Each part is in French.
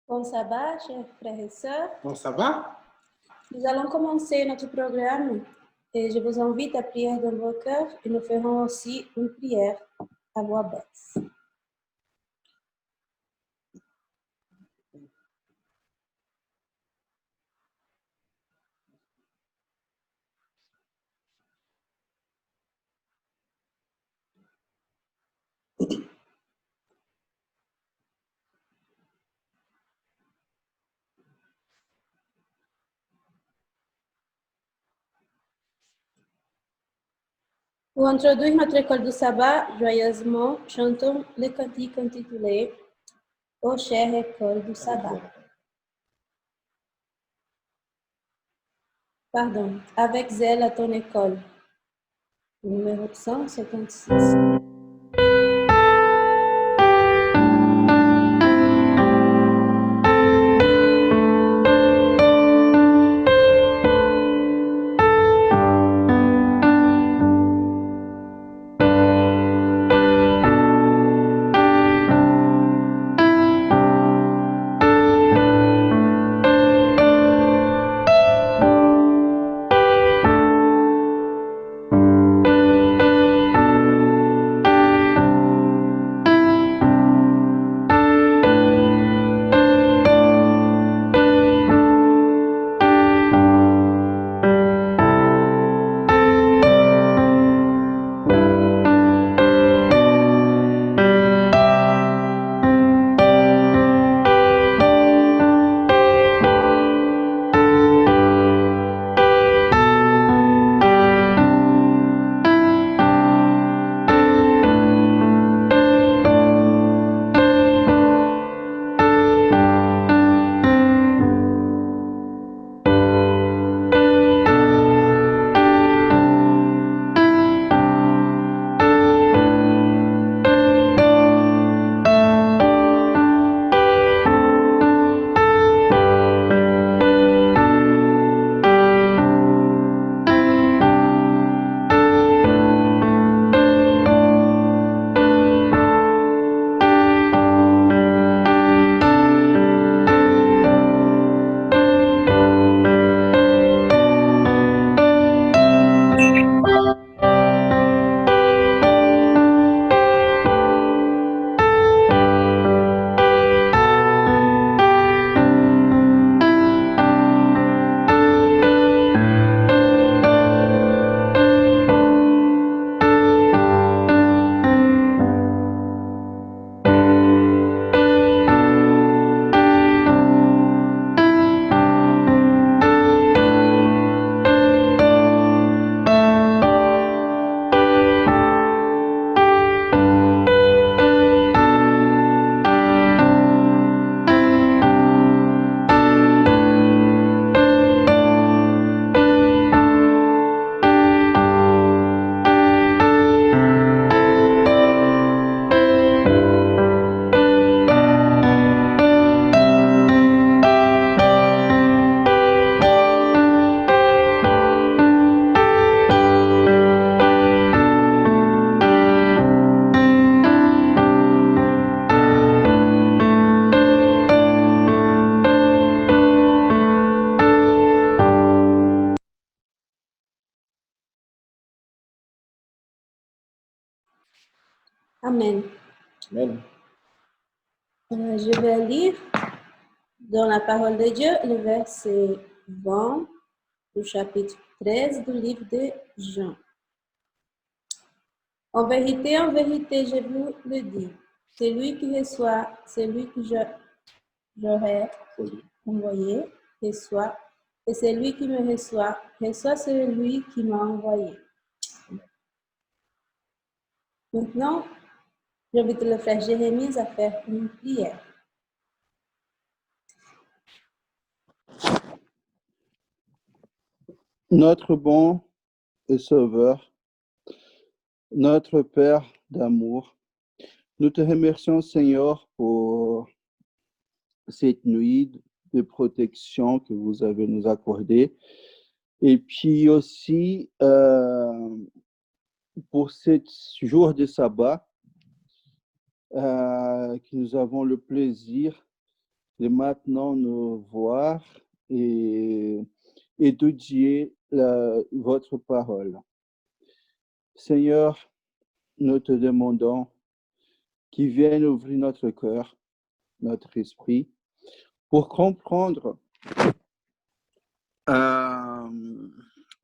Bon sabbat, chers frères et sœurs. Bon sabbat. Nous allons commencer notre programme et je vous invite à prier dans vos cœurs et nous ferons aussi une prière à voix basse. Pour introduire notre école du sabbat, joyeusement, chantons le cantique intitulé Ô chère école du sabbat. Pardon, avec zèle à ton école. Numéro 156. Amen. Amen. Je vais lire dans la parole de Dieu le verset 20 du chapitre 13 du livre de Jean. En vérité, je vous le dis, celui qui reçoit, celui que j'aurai envoyé, reçoit, et celui qui me reçoit, reçoit celui qui m'a envoyé. Maintenant, j'invite le frère Jérémie à faire une prière. Notre bon et Sauveur, notre Père d'amour, nous te remercions, Seigneur, pour cette nuit de protection que vous avez nous accordée. Et puis aussi, pour ce jour de sabbat, que nous avons le plaisir de maintenant nous voir et étudier votre parole. Seigneur, nous te demandons qu'il vienne ouvrir notre cœur, notre esprit, pour comprendre la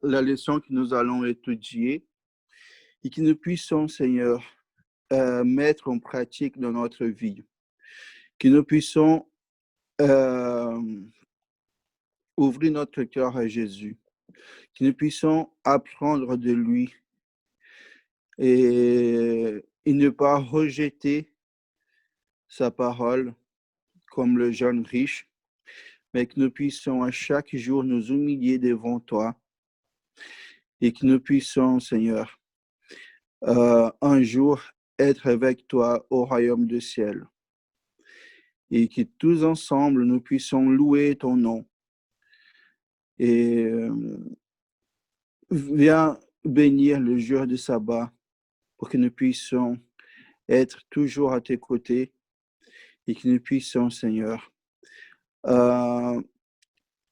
leçon que nous allons étudier et que nous puissions, Seigneur, mettre en pratique dans notre vie, que nous puissions ouvrir notre cœur à Jésus, que nous puissions apprendre de lui et ne pas rejeter sa parole comme le jeune riche, mais que nous puissions à chaque jour nous humilier devant toi et que nous puissions, Seigneur, un jour être avec toi au royaume du ciel et que tous ensemble nous puissions louer ton nom. Et viens bénir le jour du sabbat pour que nous puissions être toujours à tes côtés et que nous puissions, Seigneur,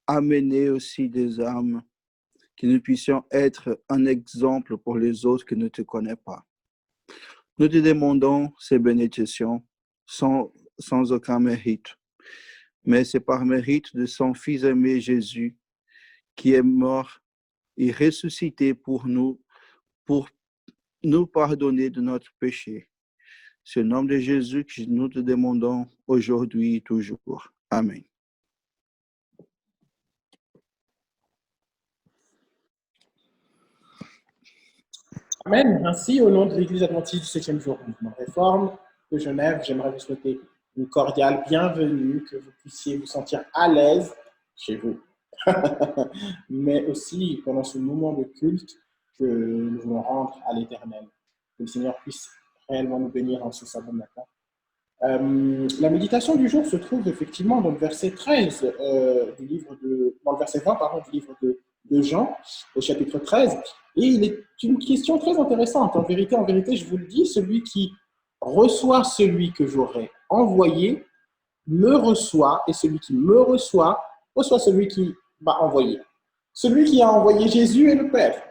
amener aussi des âmes, que nous puissions être un exemple pour les autres qui ne te connaissent pas. Nous te demandons ces bénédictions sans aucun mérite, mais c'est par mérite de son Fils aimé Jésus qui est mort et ressuscité pour nous pardonner de notre péché. C'est au nom de Jésus que nous te demandons aujourd'hui et toujours. Amen. Amen. Ainsi, au nom de l'Église adventiste du 7e jour du mouvement Réforme de Genève, j'aimerais vous souhaiter une cordiale bienvenue, que vous puissiez vous sentir à l'aise chez vous, mais aussi pendant ce moment de culte que nous voulons rendre à l'Éternel. Que le Seigneur puisse réellement nous bénir en ce sabbat matin. La méditation du jour se trouve effectivement dans le verset 13 dans le verset 20 du livre de Jean, au chapitre 13. Et il est une question très intéressante. En vérité, je vous le dis, celui qui reçoit celui que j'aurai envoyé me reçoit, et celui qui me reçoit celui qui m'a envoyé. Celui qui a envoyé Jésus est le Père.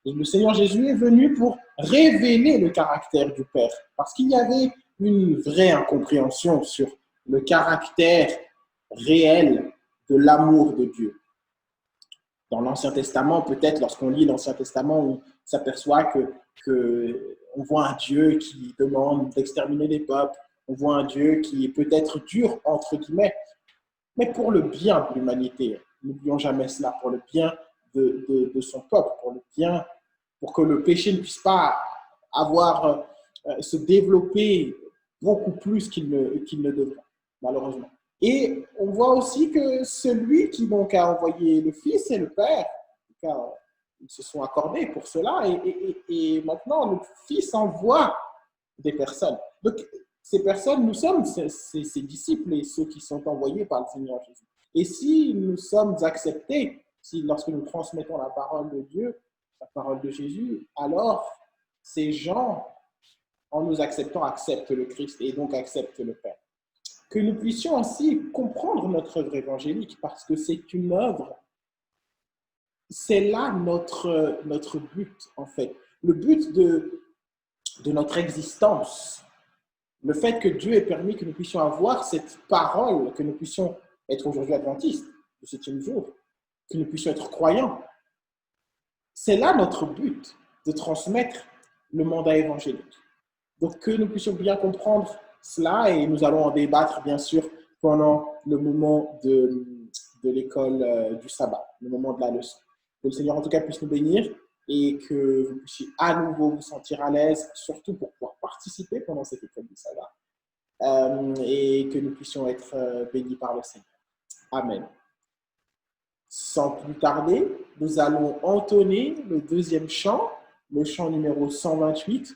Et le Seigneur Jésus est venu pour révéler le caractère du Père, parce qu'il y avait une vraie incompréhension sur le caractère réel de l'amour de Dieu. Dans l'Ancien Testament, peut-être lorsqu'on lit l'Ancien Testament, on s'aperçoit on voit un Dieu qui demande d'exterminer les peuples, on voit un Dieu qui est peut-être dur, entre guillemets, mais pour le bien de l'humanité. N'oublions jamais cela, pour le bien de son peuple, pour que le péché ne puisse pas se développer beaucoup plus qu'il ne devrait, malheureusement. Et on voit aussi que celui qui donc a envoyé le Fils et le Père, car ils se sont accordés pour cela, et maintenant le Fils envoie des personnes. Donc ces personnes, nous sommes ses disciples et ceux qui sont envoyés par le Seigneur Jésus. Et si nous sommes acceptés, lorsque nous transmettons la parole de Dieu, la parole de Jésus, alors ces gens, en nous acceptant, acceptent le Christ et donc acceptent le Père. Que nous puissions aussi comprendre notre œuvre évangélique, parce que c'est une œuvre, c'est là notre but en fait. Le but de notre existence, le fait que Dieu ait permis que nous puissions avoir cette parole, que nous puissions être aujourd'hui adventistes du 7e jour, que nous puissions être croyants, c'est là notre but, de transmettre le mandat évangélique. Donc que nous puissions bien comprendre cela, et nous allons en débattre bien sûr pendant le moment de l'école du sabbat, le moment de la leçon. Que le Seigneur en tout cas puisse nous bénir et que vous puissiez à nouveau vous sentir à l'aise, surtout pour pouvoir participer pendant cette école du sabbat, et que nous puissions être bénis par le Seigneur. Amen. Sans plus tarder, nous allons entonner le deuxième chant, le chant numéro 128.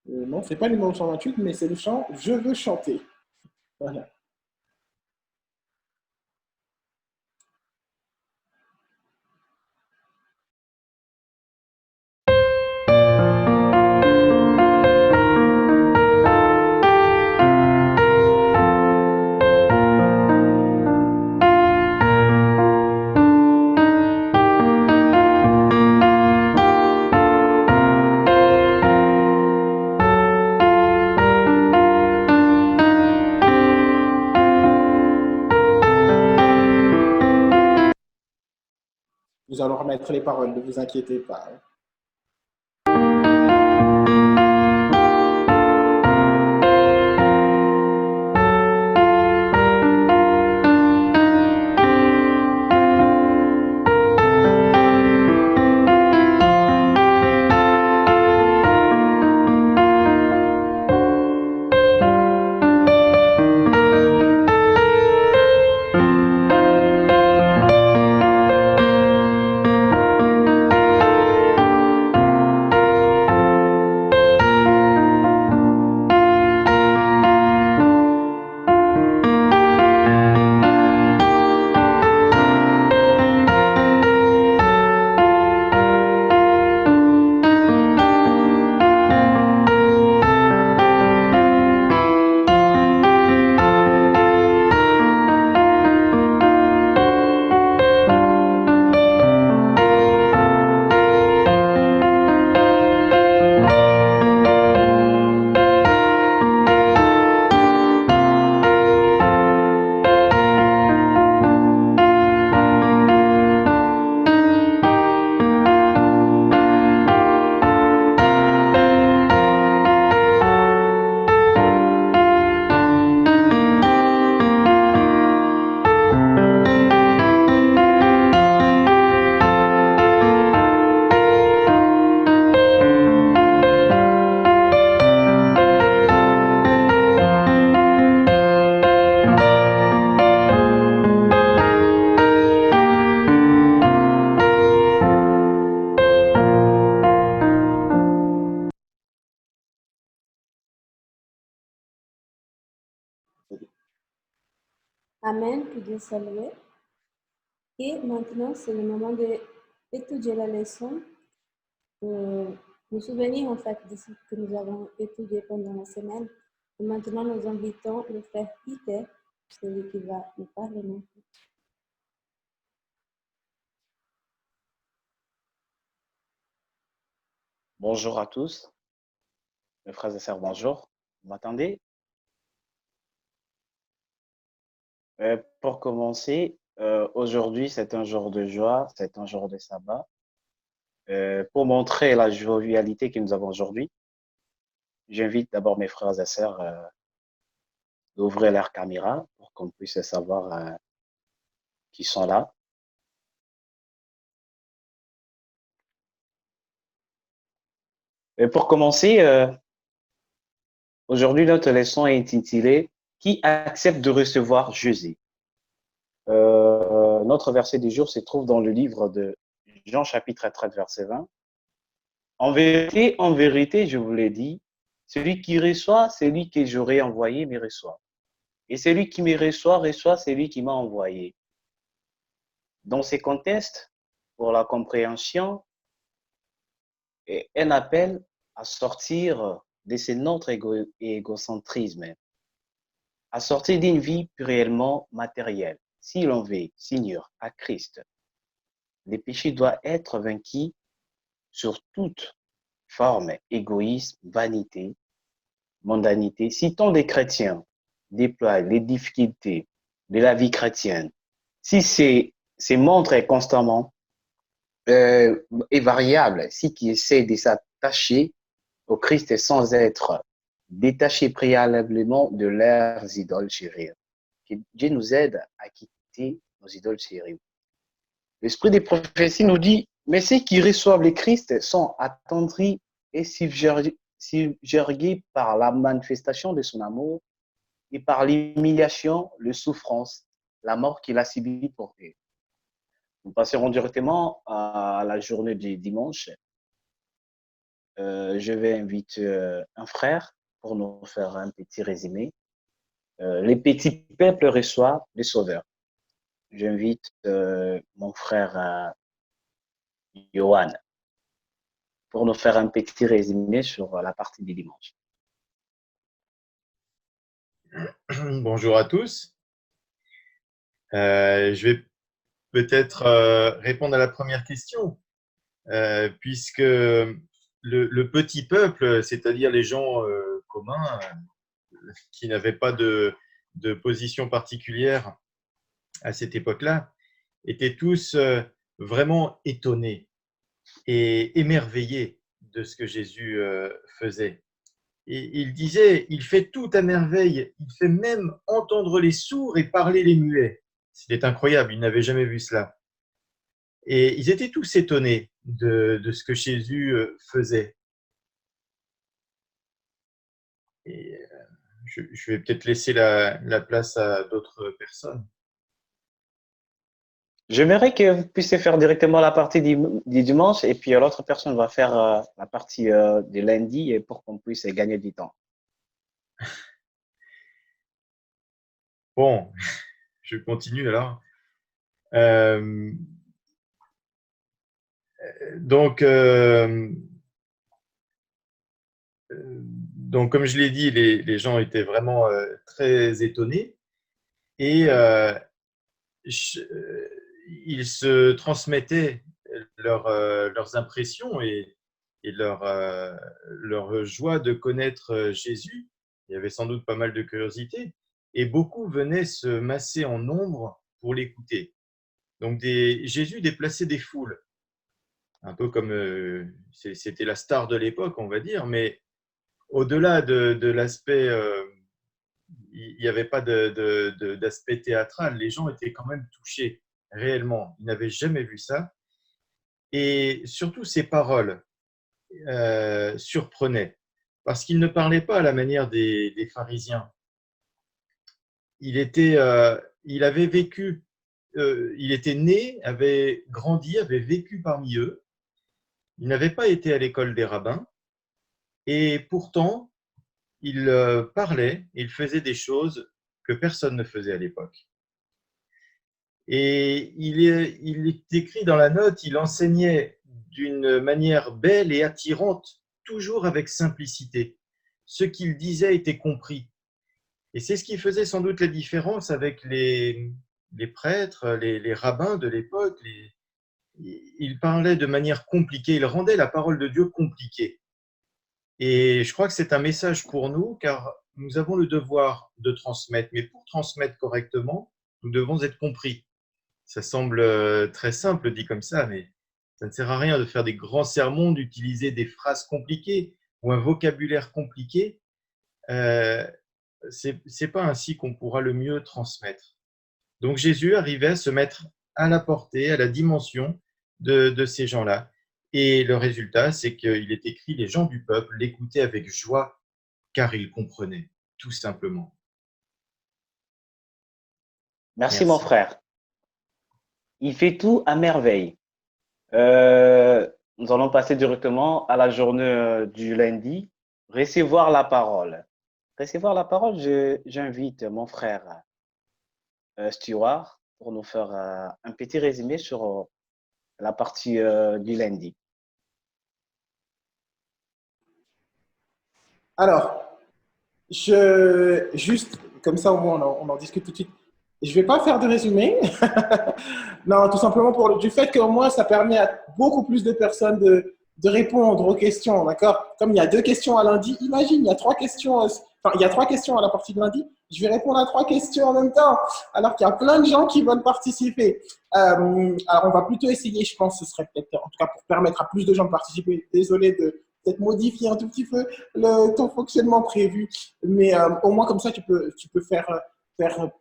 Non, ce n'est pas le numéro 128, mais c'est le chant « Je veux chanter ». Voilà. Nous allons remettre les paroles, ne vous inquiétez pas. Amen, que Dieu soit loué. Et maintenant, c'est le moment d'étudier la leçon. Nous souvenir en fait de ce que nous avons étudié pendant la semaine. Et maintenant, nous invitons le frère Peter, celui qui va nous parler maintenant. Bonjour à tous, mes frères et sœurs, bonjour. Vous m'entendez? Pour commencer, aujourd'hui c'est un jour de joie, c'est un jour de sabbat. Pour montrer la jovialité que nous avons aujourd'hui, j'invite d'abord mes frères et sœurs d'ouvrir leur caméra pour qu'on puisse savoir qui sont là. Et pour commencer, aujourd'hui notre leçon est intitulée « Qui accepte de recevoir Jésus ?» Notre verset du jour se trouve dans le livre de Jean chapitre 13 verset 20. En vérité, je vous l'ai dit, celui qui reçoit, celui que j'aurai envoyé me reçoit. Et celui qui me reçoit celui qui m'a envoyé. Dans ces contextes, pour la compréhension, un appel à sortir de notre égocentrisme, à sortir d'une vie réellement matérielle. Si l'on veut s'unir à Christ, le péché doit être vaincu sur toute forme, égoïsme, vanité, mondanité. Si tant des chrétiens déploient les difficultés de la vie chrétienne, si ces montrent constamment et variables, si qui essaient de s'attacher au Christ sans être détachés préalablement de leurs idoles chéries. Que Dieu nous aide à quitter nos idoles chéries. L'esprit des prophéties nous dit, mais ceux qui reçoivent le Christ sont attendris et subjugués par la manifestation de son amour et par l'humiliation, la souffrance, la mort qu'il a subie pour eux. Nous passerons directement à la journée du dimanche. Je vais inviter un frère pour nous faire un petit résumé. Les petits peuples reçoivent le Sauveur. J'invite mon frère Johan pour nous faire un petit résumé sur la partie du dimanche. Bonjour à tous. Je vais peut-être répondre à la première question, puisque le petit peuple, c'est-à-dire les gens communs qui n'avaient pas de position particulière à cette époque-là, étaient tous vraiment étonnés et émerveillés de ce que Jésus faisait. Et il disait, il fait tout à merveille, il fait même entendre les sourds et parler les muets. C'était incroyable, ils n'avaient jamais vu cela. Et ils étaient tous étonnés de ce que Jésus faisait. Et je vais peut-être laisser la place à d'autres personnes. J'aimerais que vous puissiez faire directement la partie du dimanche et puis l'autre personne va faire la partie du lundi et pour qu'on puisse gagner du temps. Bon, je continue alors. Donc, comme je l'ai dit, les gens étaient vraiment très étonnés et ils se transmettaient leurs impressions et leur joie de connaître Jésus. Il y avait sans doute pas mal de curiosité et beaucoup venaient se masser en nombre pour l'écouter. Donc, Jésus déplaçait des foules, un peu comme c'était la star de l'époque, on va dire, mais au-delà de l'aspect, il n'y avait pas d'aspect théâtral, les gens étaient quand même touchés, réellement. Ils n'avaient jamais vu ça. Et surtout, ses paroles surprenaient, parce qu'il ne parlait pas à la manière des pharisiens. Il avait vécu, il était né, avait grandi, avait vécu parmi eux. Il n'avait pas été à l'école des rabbins. Et pourtant, il parlait, il faisait des choses que personne ne faisait à l'époque. Et il est écrit dans la note, il enseignait d'une manière belle et attirante, toujours avec simplicité. Ce qu'il disait était compris. Et c'est ce qui faisait sans doute la différence avec les prêtres, les rabbins de l'époque. Ils parlaient de manière compliquée, ils rendaient la parole de Dieu compliquée. Et je crois que c'est un message pour nous, car nous avons le devoir de transmettre. Mais pour transmettre correctement, nous devons être compris. Ça semble très simple dit comme ça, mais ça ne sert à rien de faire des grands sermons, d'utiliser des phrases compliquées ou un vocabulaire compliqué. C'est pas ainsi qu'on pourra le mieux transmettre. Donc Jésus arrivait à se mettre à la portée, à la dimension de ces gens-là. Et le résultat, c'est qu'il est écrit, les gens du peuple l'écoutaient avec joie, car ils comprenaient, tout simplement. Merci mon frère. Il fait tout à merveille. Nous allons passer directement à la journée du lundi, recevoir la parole. Recevoir la parole, j'invite mon frère Stuart pour nous faire un petit résumé sur la partie du lundi. Alors, juste comme ça, au moins, on en discute tout de suite. Je ne vais pas faire de résumé. Non, tout simplement du fait qu'au moins, ça permet à beaucoup plus de personnes de répondre aux questions, d'accord? Comme il y a 2 questions à lundi, imagine, il y a 3 questions, il y a 3 questions à la partie de lundi. Je vais répondre à 3 questions en même temps, alors qu'il y a plein de gens qui veulent participer. Alors, on va plutôt essayer, je pense, ce serait peut-être, en tout cas, pour permettre à plus de gens de participer. Désolé de peut-être modifier un tout petit peu ton fonctionnement prévu, mais au moins comme ça, tu peux faire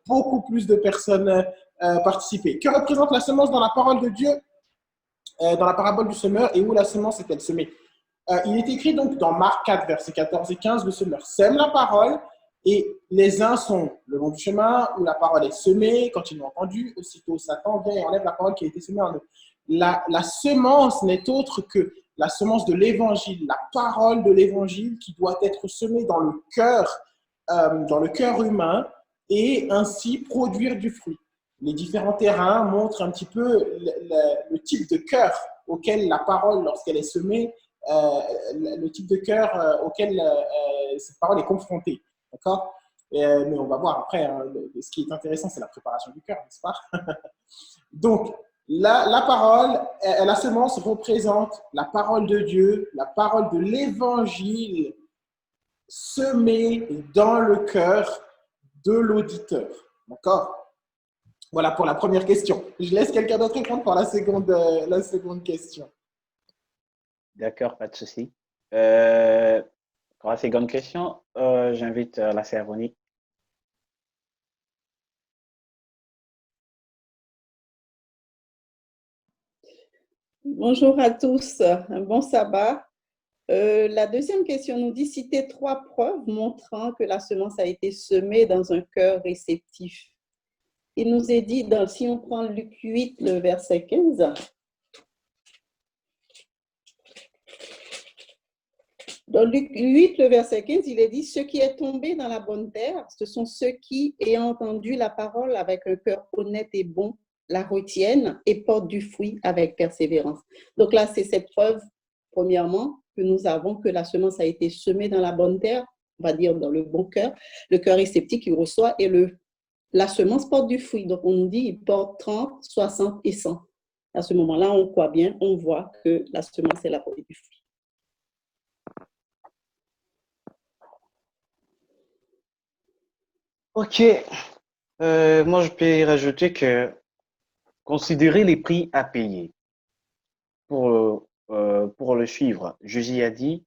beaucoup plus de personnes participer. Que représente la semence dans la parole de Dieu, dans la parabole du semeur, et où la semence est-elle semée? Il est écrit donc dans Marc 4, versets 14 et 15, le semeur sème la parole, et les uns sont le long du chemin où la parole est semée. Quand ils l'ont entendue, aussitôt Satan vient et enlève la parole qui a été semée en eux. La semence n'est autre que la semence de l'évangile, la parole de l'évangile qui doit être semée dans le cœur humain et ainsi produire du fruit. Les différents terrains montrent un petit peu le type de cœur auquel la parole, lorsqu'elle est semée, le type de cœur auquel cette parole est confrontée. D'accord? Mais on va voir après, hein, ce qui est intéressant, c'est la préparation du cœur, n'est-ce pas? Donc, la parole, la semence représente la parole de Dieu, la parole de l'évangile semée dans le cœur de l'auditeur. D'accord? Voilà pour la première question. Je laisse quelqu'un d'autre répondre pour la seconde question. D'accord, pas de souci. Pour la seconde question, j'invite la sœur Vonique. Bonjour à tous, un bon sabbat. La deuxième question nous dit citer 3 preuves montrant que la semence a été semée dans un cœur réceptif. Il nous est dit, si on prend Luc 8, le verset 15, dans Luc 8, le verset 15, il est dit « Ce qui est tombé dans la bonne terre, ce sont ceux qui, ayant entendu la parole avec un cœur honnête et bon, la retiennent et portent du fruit avec persévérance. » Donc là, c'est cette preuve, premièrement, que nous avons que la semence a été semée dans la bonne terre, on va dire dans le bon cœur, le cœur réceptif qui reçoit et la semence porte du fruit. Donc on nous dit il porte 30, 60 et 100. À ce moment-là, on croit bien, on voit que la semence est la portée du fruit. Ok, moi je peux y rajouter que considérer les prix à payer pour le suivre. Jésus a dit,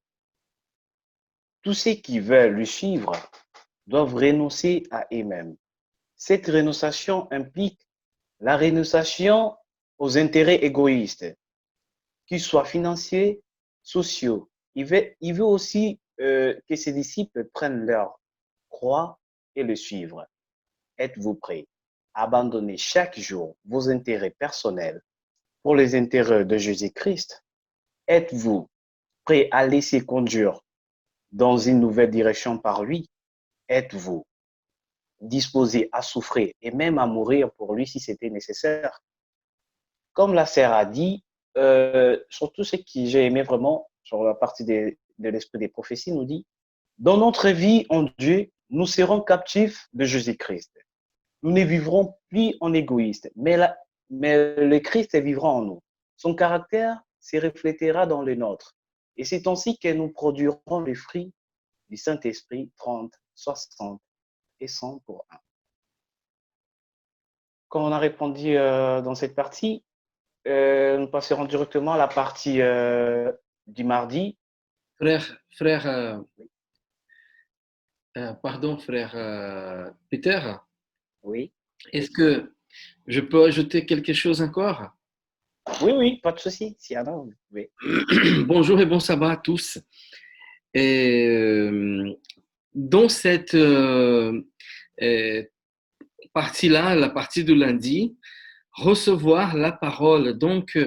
tous ceux qui veulent le suivre doivent renoncer à eux-mêmes. Cette renonciation implique la renonciation aux intérêts égoïstes, qu'ils soient financiers, sociaux. Il veut aussi que ses disciples prennent leur croix et le suivre. Êtes-vous prêts à abandonner chaque jour vos intérêts personnels pour les intérêts de Jésus-Christ? Êtes-vous prêts à laisser conduire dans une nouvelle direction par lui? Êtes-vous disposé à souffrir et même à mourir pour lui si c'était nécessaire? Comme la sœur a dit, surtout ce que j'ai aimé vraiment sur la partie de l'esprit des prophéties, nous dit, dans notre vie en Dieu, nous serons captifs de Jésus-Christ. Nous ne vivrons plus en égoïste, mais le Christ vivra en nous. Son caractère se reflétera dans le nôtre. Et c'est ainsi que nous produirons les fruits du Saint-Esprit 30, 60 et 100 pour 1. Quand on a répondu dans cette partie, nous passerons directement à la partie du mardi. Frère Peter, Oui. est-ce que je peux ajouter quelque chose encore? Oui, pas de souci. Si, alors, oui. Bonjour et bon sabbat à tous. Et, dans cette partie-là, la partie de lundi, recevoir la parole. Donc,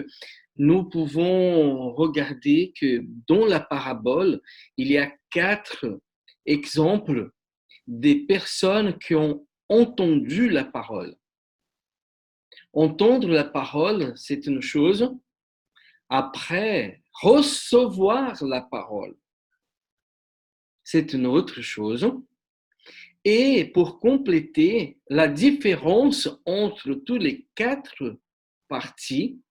nous pouvons regarder que dans la parabole, il y a 4 exemples des personnes qui ont entendu la parole. Entendre la parole, c'est une chose. Après, recevoir la parole, c'est une autre chose. Et pour compléter, la différence entre tous les 4 parties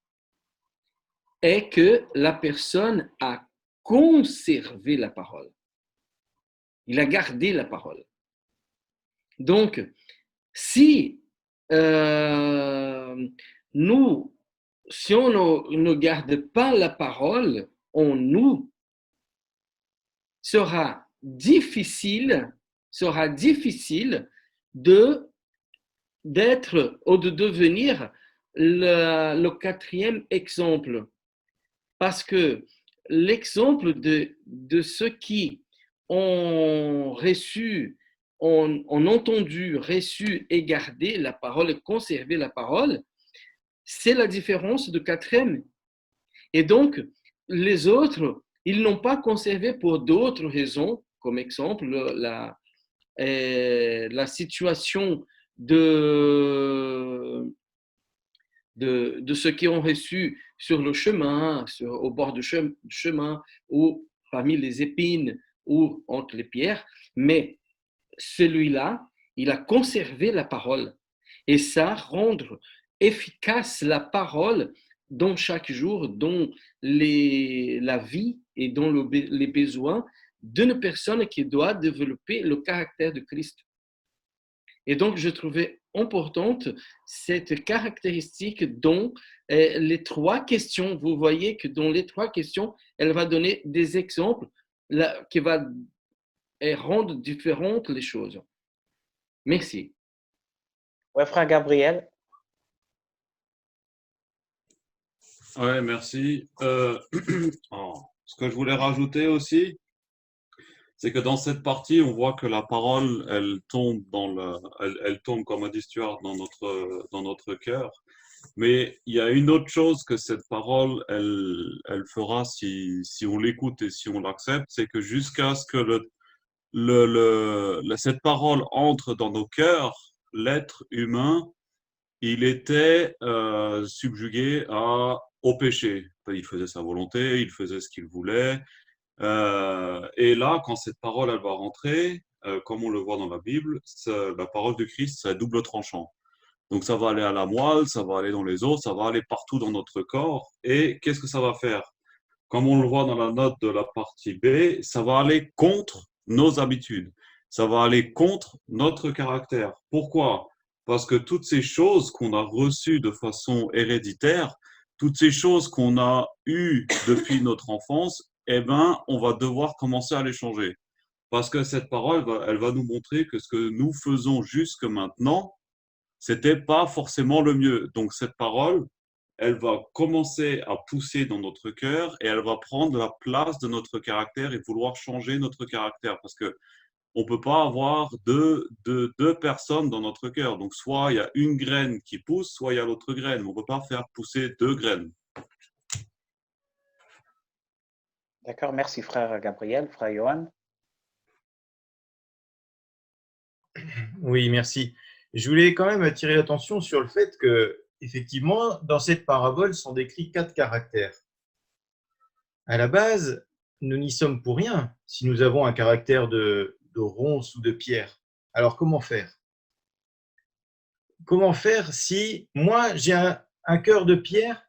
est que la personne a conservé la parole. Il a gardé la parole. Donc, si on ne garde pas la parole en nous, sera difficile d'être ou de devenir le 4e exemple. Parce que l'exemple de ceux qui ont reçu, ont entendu, reçu et gardé la parole et conservé la parole, c'est la différence de 4e. Et donc, les autres, ils n'ont pas conservé pour d'autres raisons, comme exemple la situation de ceux qui ont reçu sur le chemin, au bord du chemin, ou parmi les épines, ou entre les pierres, mais celui-là, il a conservé la parole. Et ça, rendre efficace la parole dans chaque jour, dans la vie et dans les besoins d'une personne qui doit développer le caractère de Christ. Et donc, je trouvais importante, cette caractéristique dont les trois questions, vous voyez que dans les trois questions, elle va donner des exemples qui vont rendre différentes les choses. Merci. Ouais, frère Gabriel. Ouais, merci. Ce que je voulais rajouter aussi, c'est que dans cette partie, on voit que la parole, elle tombe elle tombe, comme a dit Stuart, dans notre cœur. Mais il y a une autre chose que cette parole, elle fera si on l'écoute et si on l'accepte, c'est que jusqu'à ce que cette parole entre dans nos cœurs, l'être humain, il était subjugué au péché. Il faisait sa volonté, il faisait ce qu'il voulait. Et là, quand cette parole, elle va rentrer, comme on le voit dans la Bible, la parole de Christ, c'est double tranchant. Donc ça va aller à la moelle, ça va aller dans les os, ça va aller partout dans notre corps. Et qu'est-ce que ça va faire? Comme on le voit dans la note de la partie B, ça va aller contre nos habitudes. Ça va aller contre notre caractère. Pourquoi? Parce que toutes ces choses qu'on a reçues de façon héréditaire, toutes ces choses qu'on a eues depuis notre enfance, eh ben, on va devoir commencer à les changer. Parce que cette parole, elle va nous montrer que ce que nous faisons jusque maintenant, c'était pas forcément le mieux. Donc cette parole, elle va commencer à pousser dans notre cœur et elle va prendre la place de notre caractère et vouloir changer notre caractère. Parce que on peut pas avoir deux personnes dans notre cœur. Donc soit il y a une graine qui pousse, soit il y a l'autre graine. On peut pas faire pousser deux graines. D'accord, merci frère Gabriel. Frère Johan. Oui, merci. Je voulais quand même attirer l'attention sur le fait que, effectivement, dans cette parabole sont décrits 4 caractères. À la base, nous n'y sommes pour rien si nous avons un caractère de ronce ou de pierre. Alors, comment faire? Comment faire si moi, j'ai un cœur de pierre?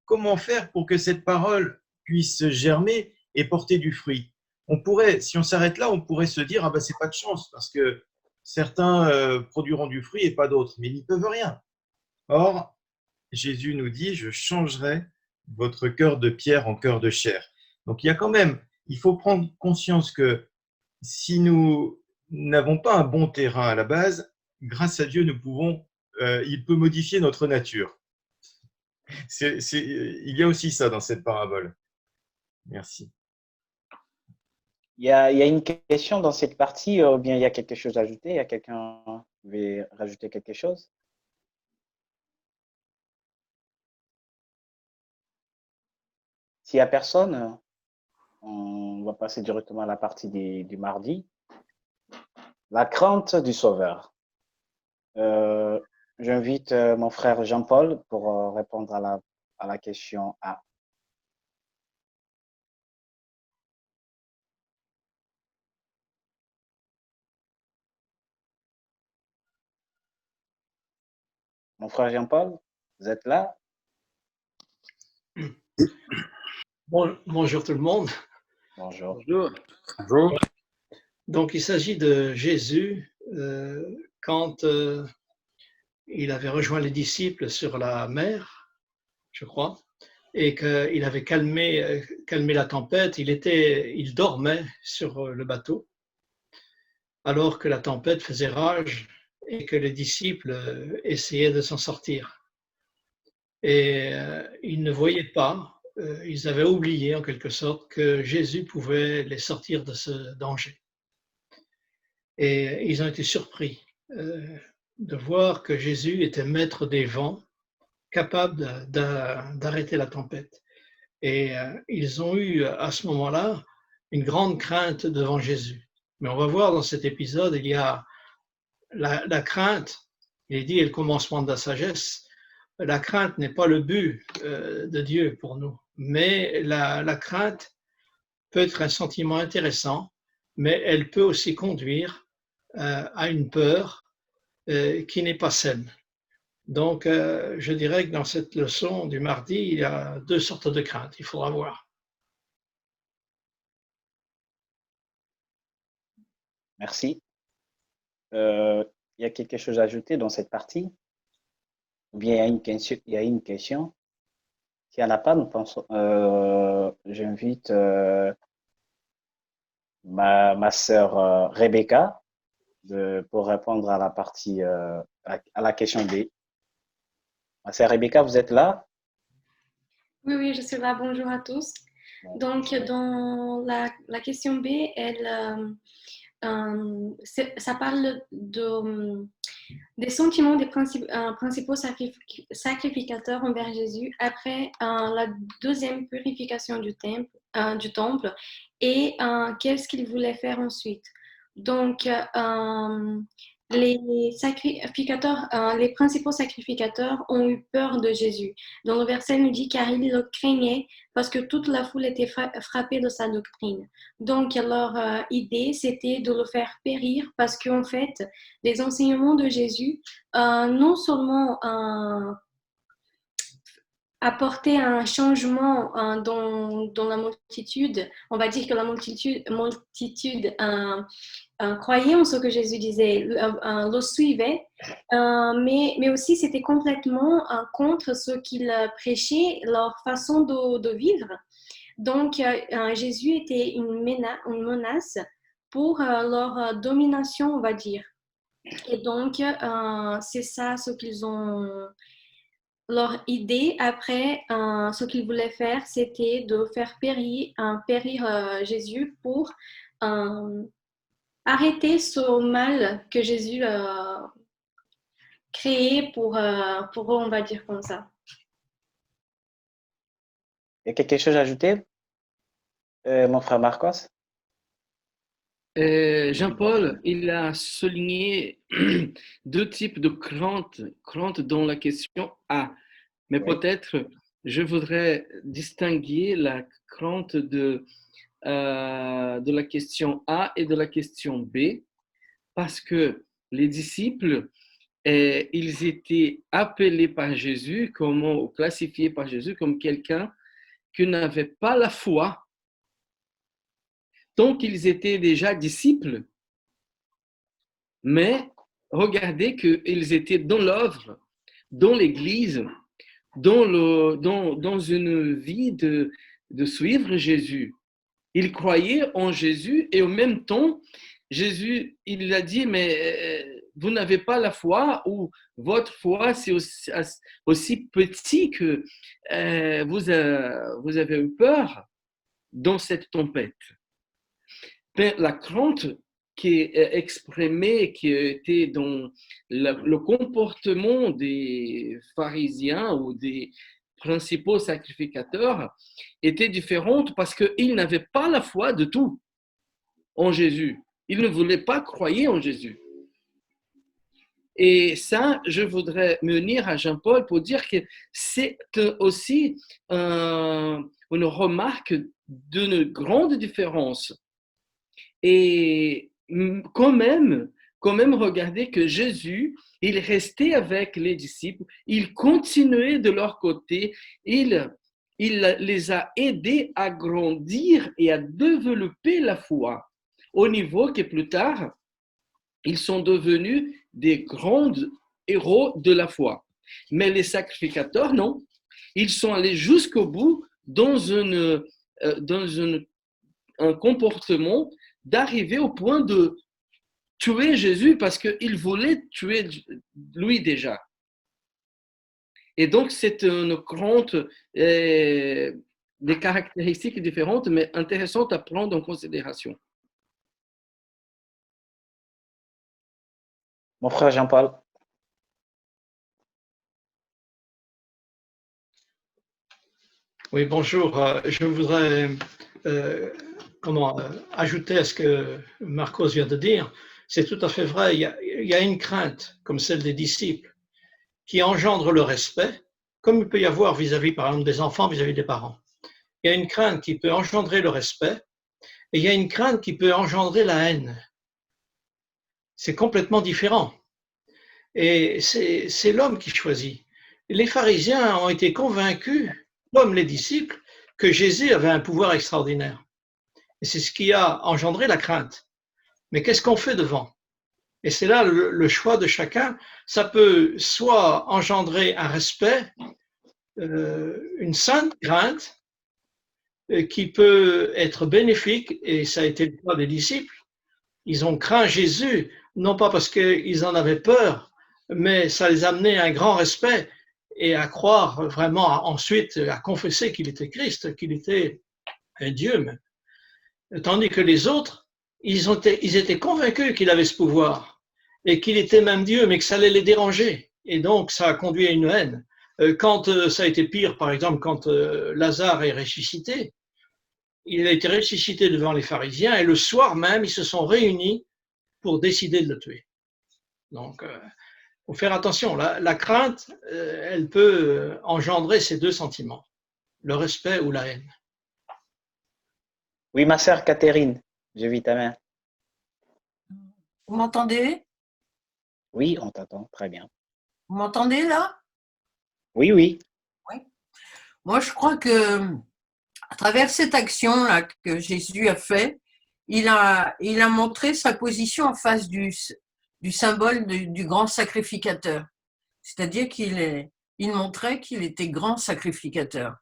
Comment faire pour que cette parole puisse germer et porter du fruit? On pourrait, si on s'arrête là, on pourrait se dire, ah ben, c'est pas de chance, parce que certains produiront du fruit et pas d'autres, mais ils n'y peuvent rien. Or, Jésus nous dit, je changerai votre cœur de pierre en cœur de chair. Donc, il y a quand même, il faut prendre conscience que si nous n'avons pas un bon terrain à la base, grâce à Dieu, il peut modifier notre nature. Il y a aussi ça dans cette parabole. Merci. Il y a une question dans cette partie, ou bien il y a quelque chose à ajouter? Il y a quelqu'un qui veut rajouter quelque chose? S'il n'y a personne, on va passer directement à la partie du mardi. La crainte du Sauveur. J'invite mon frère Jean-Paul pour répondre à la question A. Mon frère Jean-Paul, vous êtes là? Bonjour tout le monde. Bonjour. Bonjour. Donc, il s'agit de Jésus quand il avait rejoint les disciples sur la mer, je crois, et qu'il avait calmé la tempête. Il dormait sur le bateau, alors que la tempête faisait rage et que les disciples essayaient de s'en sortir. Et ils ne voyaient pas, ils avaient oublié en quelque sorte que Jésus pouvait les sortir de ce danger. Et ils ont été surpris de voir que Jésus était maître des vents, capable d'arrêter la tempête. Et ils ont eu à ce moment-là une grande crainte devant Jésus. Mais on va voir dans cet épisode, il y a la crainte, il est dit, est le commencement de la sagesse. La crainte n'est pas le but de Dieu pour nous, mais la crainte peut être un sentiment intéressant, mais elle peut aussi conduire à une peur qui n'est pas saine. Donc, je dirais que dans cette leçon du mardi, il y a 2 sortes de craintes, il faudra voir. Merci. Il il y a quelque chose à ajouter dans cette partie? Ou bien il y a une question? Il y a une question? S'il n'y en a pas, nous pensons, j'invite ma sœur Rebecca pour répondre à la partie, à la question B. Ma sœur Rebecca, vous êtes là? Oui, oui, je suis là. Bonjour à tous. Donc, dans la question B, ça parle des sentiments des principaux sacrificateurs envers Jésus après la deuxième purification du temple et qu'est-ce qu'il voulait faire ensuite. Donc, les sacrificateurs, les principaux sacrificateurs ont eu peur de Jésus. Dans le verset, il nous dit car ils le craignaient parce que toute la foule était frappée de sa doctrine. Donc, leur idée, c'était de le faire périr parce qu'en fait, les enseignements de Jésus, non seulement apporter un changement dans la multitude, on va dire que la multitude croyait en ce que Jésus disait, le suivait, mais aussi c'était complètement contre ce qu'il prêchait, leur façon de vivre. Donc, Jésus était une menace pour leur domination, on va dire. Et donc, c'est ça ce qu'ils ont... Leur idée après, ce qu'ils voulaient faire, c'était de faire périr Jésus pour arrêter ce mal que Jésus a créé pour eux, on va dire comme ça. Il y a quelque chose à ajouter, mon frère Marcos? Jean-Paul, il a souligné deux types de crainte dans la question A. Mais Oui. peut-être, je voudrais distinguer la crainte de la question A et de la question B, parce que les disciples, ils étaient appelés par Jésus, classifiés par Jésus comme quelqu'un qui n'avait pas la foi. Donc, ils étaient déjà disciples, mais regardez qu'ils étaient dans l'œuvre, dans l'Église, dans une vie de suivre Jésus. Ils croyaient en Jésus et en même temps, Jésus, il a dit, mais vous n'avez pas la foi ou votre foi, c'est aussi petit que vous avez eu peur dans cette tempête. Mais la crainte qui est exprimée, qui était dans le comportement des pharisiens ou des principaux sacrificateurs, était différente parce qu'ils n'avaient pas la foi de tout en Jésus. Ils ne voulaient pas croire en Jésus. Et ça, je voudrais venir à Jean-Paul pour dire que c'est aussi une remarque d'une grande différence. Et quand même, regardez que Jésus, il restait avec les disciples, il continuait de leur côté, il les a aidés à grandir et à développer la foi, au niveau que plus tard, ils sont devenus des grands héros de la foi. Mais les sacrificateurs, non. Ils sont allés jusqu'au bout dans un comportement d'arriver au point de tuer Jésus parce qu'ils voulaient tuer lui déjà. Et donc, c'est une crainte, des caractéristiques différentes, mais intéressantes à prendre en considération. Mon frère Jean-Paul. Oui, bonjour. Je voudrais ajouter à ce que Marcos vient de dire. C'est tout à fait vrai. Il y a une crainte, comme celle des disciples, qui engendre le respect, comme il peut y avoir vis-à-vis, par exemple, des enfants vis-à-vis des parents. Il y a une crainte qui peut engendrer le respect, et il y a une crainte qui peut engendrer la haine. C'est complètement différent. Et c'est l'homme qui choisit. Les pharisiens ont été convaincus, comme les disciples, que Jésus avait un pouvoir extraordinaire. Et c'est ce qui a engendré la crainte. Mais qu'est-ce qu'on fait devant? Et c'est là le choix de chacun. Ça peut soit engendrer un respect, une sainte crainte, qui peut être bénéfique, et ça a été le cas des disciples. Ils ont craint Jésus, non pas parce qu'ils en avaient peur, mais ça les a amenés à un grand respect et à croire vraiment ensuite, à confesser qu'il était Christ, qu'il était un Dieu même. Tandis que les autres, ils étaient convaincus qu'il avait ce pouvoir et qu'il était même Dieu, mais que ça allait les déranger. Et donc, ça a conduit à une haine. Quand ça a été pire, par exemple, quand Lazare est ressuscité, il a été ressuscité devant les pharisiens et le soir même, ils se sont réunis pour décider de le tuer. Donc, il faut faire attention. La crainte, elle peut engendrer ces deux sentiments, le respect ou la haine. Oui, ma sœur Catherine, j'ai vu ta main. Vous m'entendez? Oui, on t'entend, très bien. Vous m'entendez là? Oui, oui. Oui. Moi, je crois que à travers cette action-là que Jésus a fait, il a montré sa position en face du symbole du grand sacrificateur. C'est-à-dire qu'il montrait qu'il était grand sacrificateur.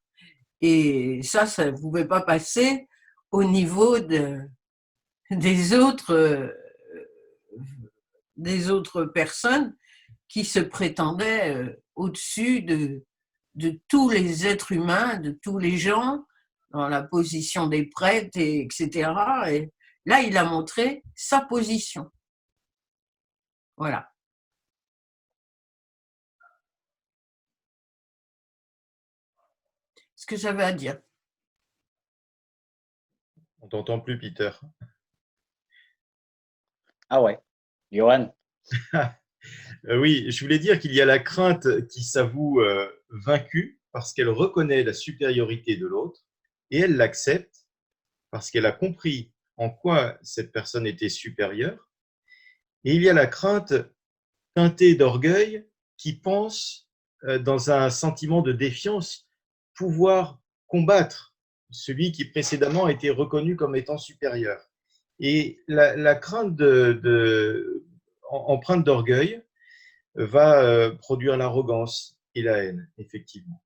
Et ça ne pouvait pas passer au niveau des autres personnes qui se prétendaient au-dessus de tous les êtres humains, de tous les gens, dans la position des prêtres, etc. Et là, il a montré sa position. Voilà. Ce que j'avais à dire. On t'entend plus, Peter. Ah ouais, Johan. Oui, je voulais dire qu'il y a la crainte qui s'avoue vaincue parce qu'elle reconnaît la supériorité de l'autre et elle l'accepte parce qu'elle a compris en quoi cette personne était supérieure. Et il y a la crainte teintée d'orgueil qui pense, dans un sentiment de défiance, pouvoir combattre celui qui précédemment a été reconnu comme étant supérieur. Et la crainte empreinte d'orgueil va produire l'arrogance et la haine, effectivement.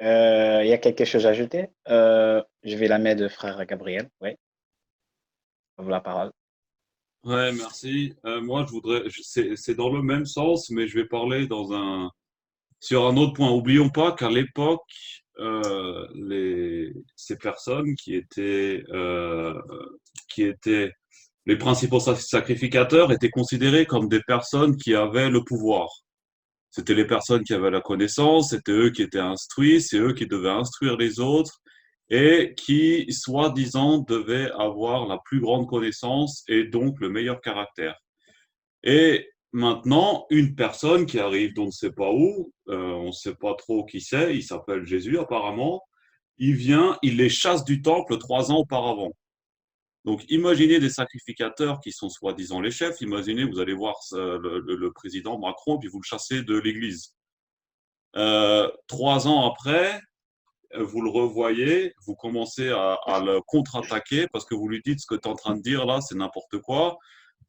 Il y a quelque chose à ajouter? Je vais la mettre de frère Gabriel. Oui. La parole. Ouais, merci. Moi, c'est dans le même sens, mais je vais parler sur un autre point. Oublions pas qu'à l'époque, ces personnes qui étaient les principaux sacrificateurs étaient considérés comme des personnes qui avaient le pouvoir. C'était les personnes qui avaient la connaissance, c'était eux qui étaient instruits, c'est eux qui devaient instruire les autres et qui, soi-disant, devaient avoir la plus grande connaissance et donc le meilleur caractère. Et maintenant, une personne qui arrive d'on ne sait pas où, on ne sait pas trop qui c'est, il s'appelle Jésus apparemment, il vient, il les chasse du temple 3 ans auparavant. Donc, imaginez des sacrificateurs qui sont soi-disant les chefs. Imaginez, vous allez voir le président Macron, puis vous le chassez de l'église. 3 ans après, vous le revoyez, vous commencez à le contre-attaquer parce que vous lui dites ce que tu es en train de dire là, c'est n'importe quoi.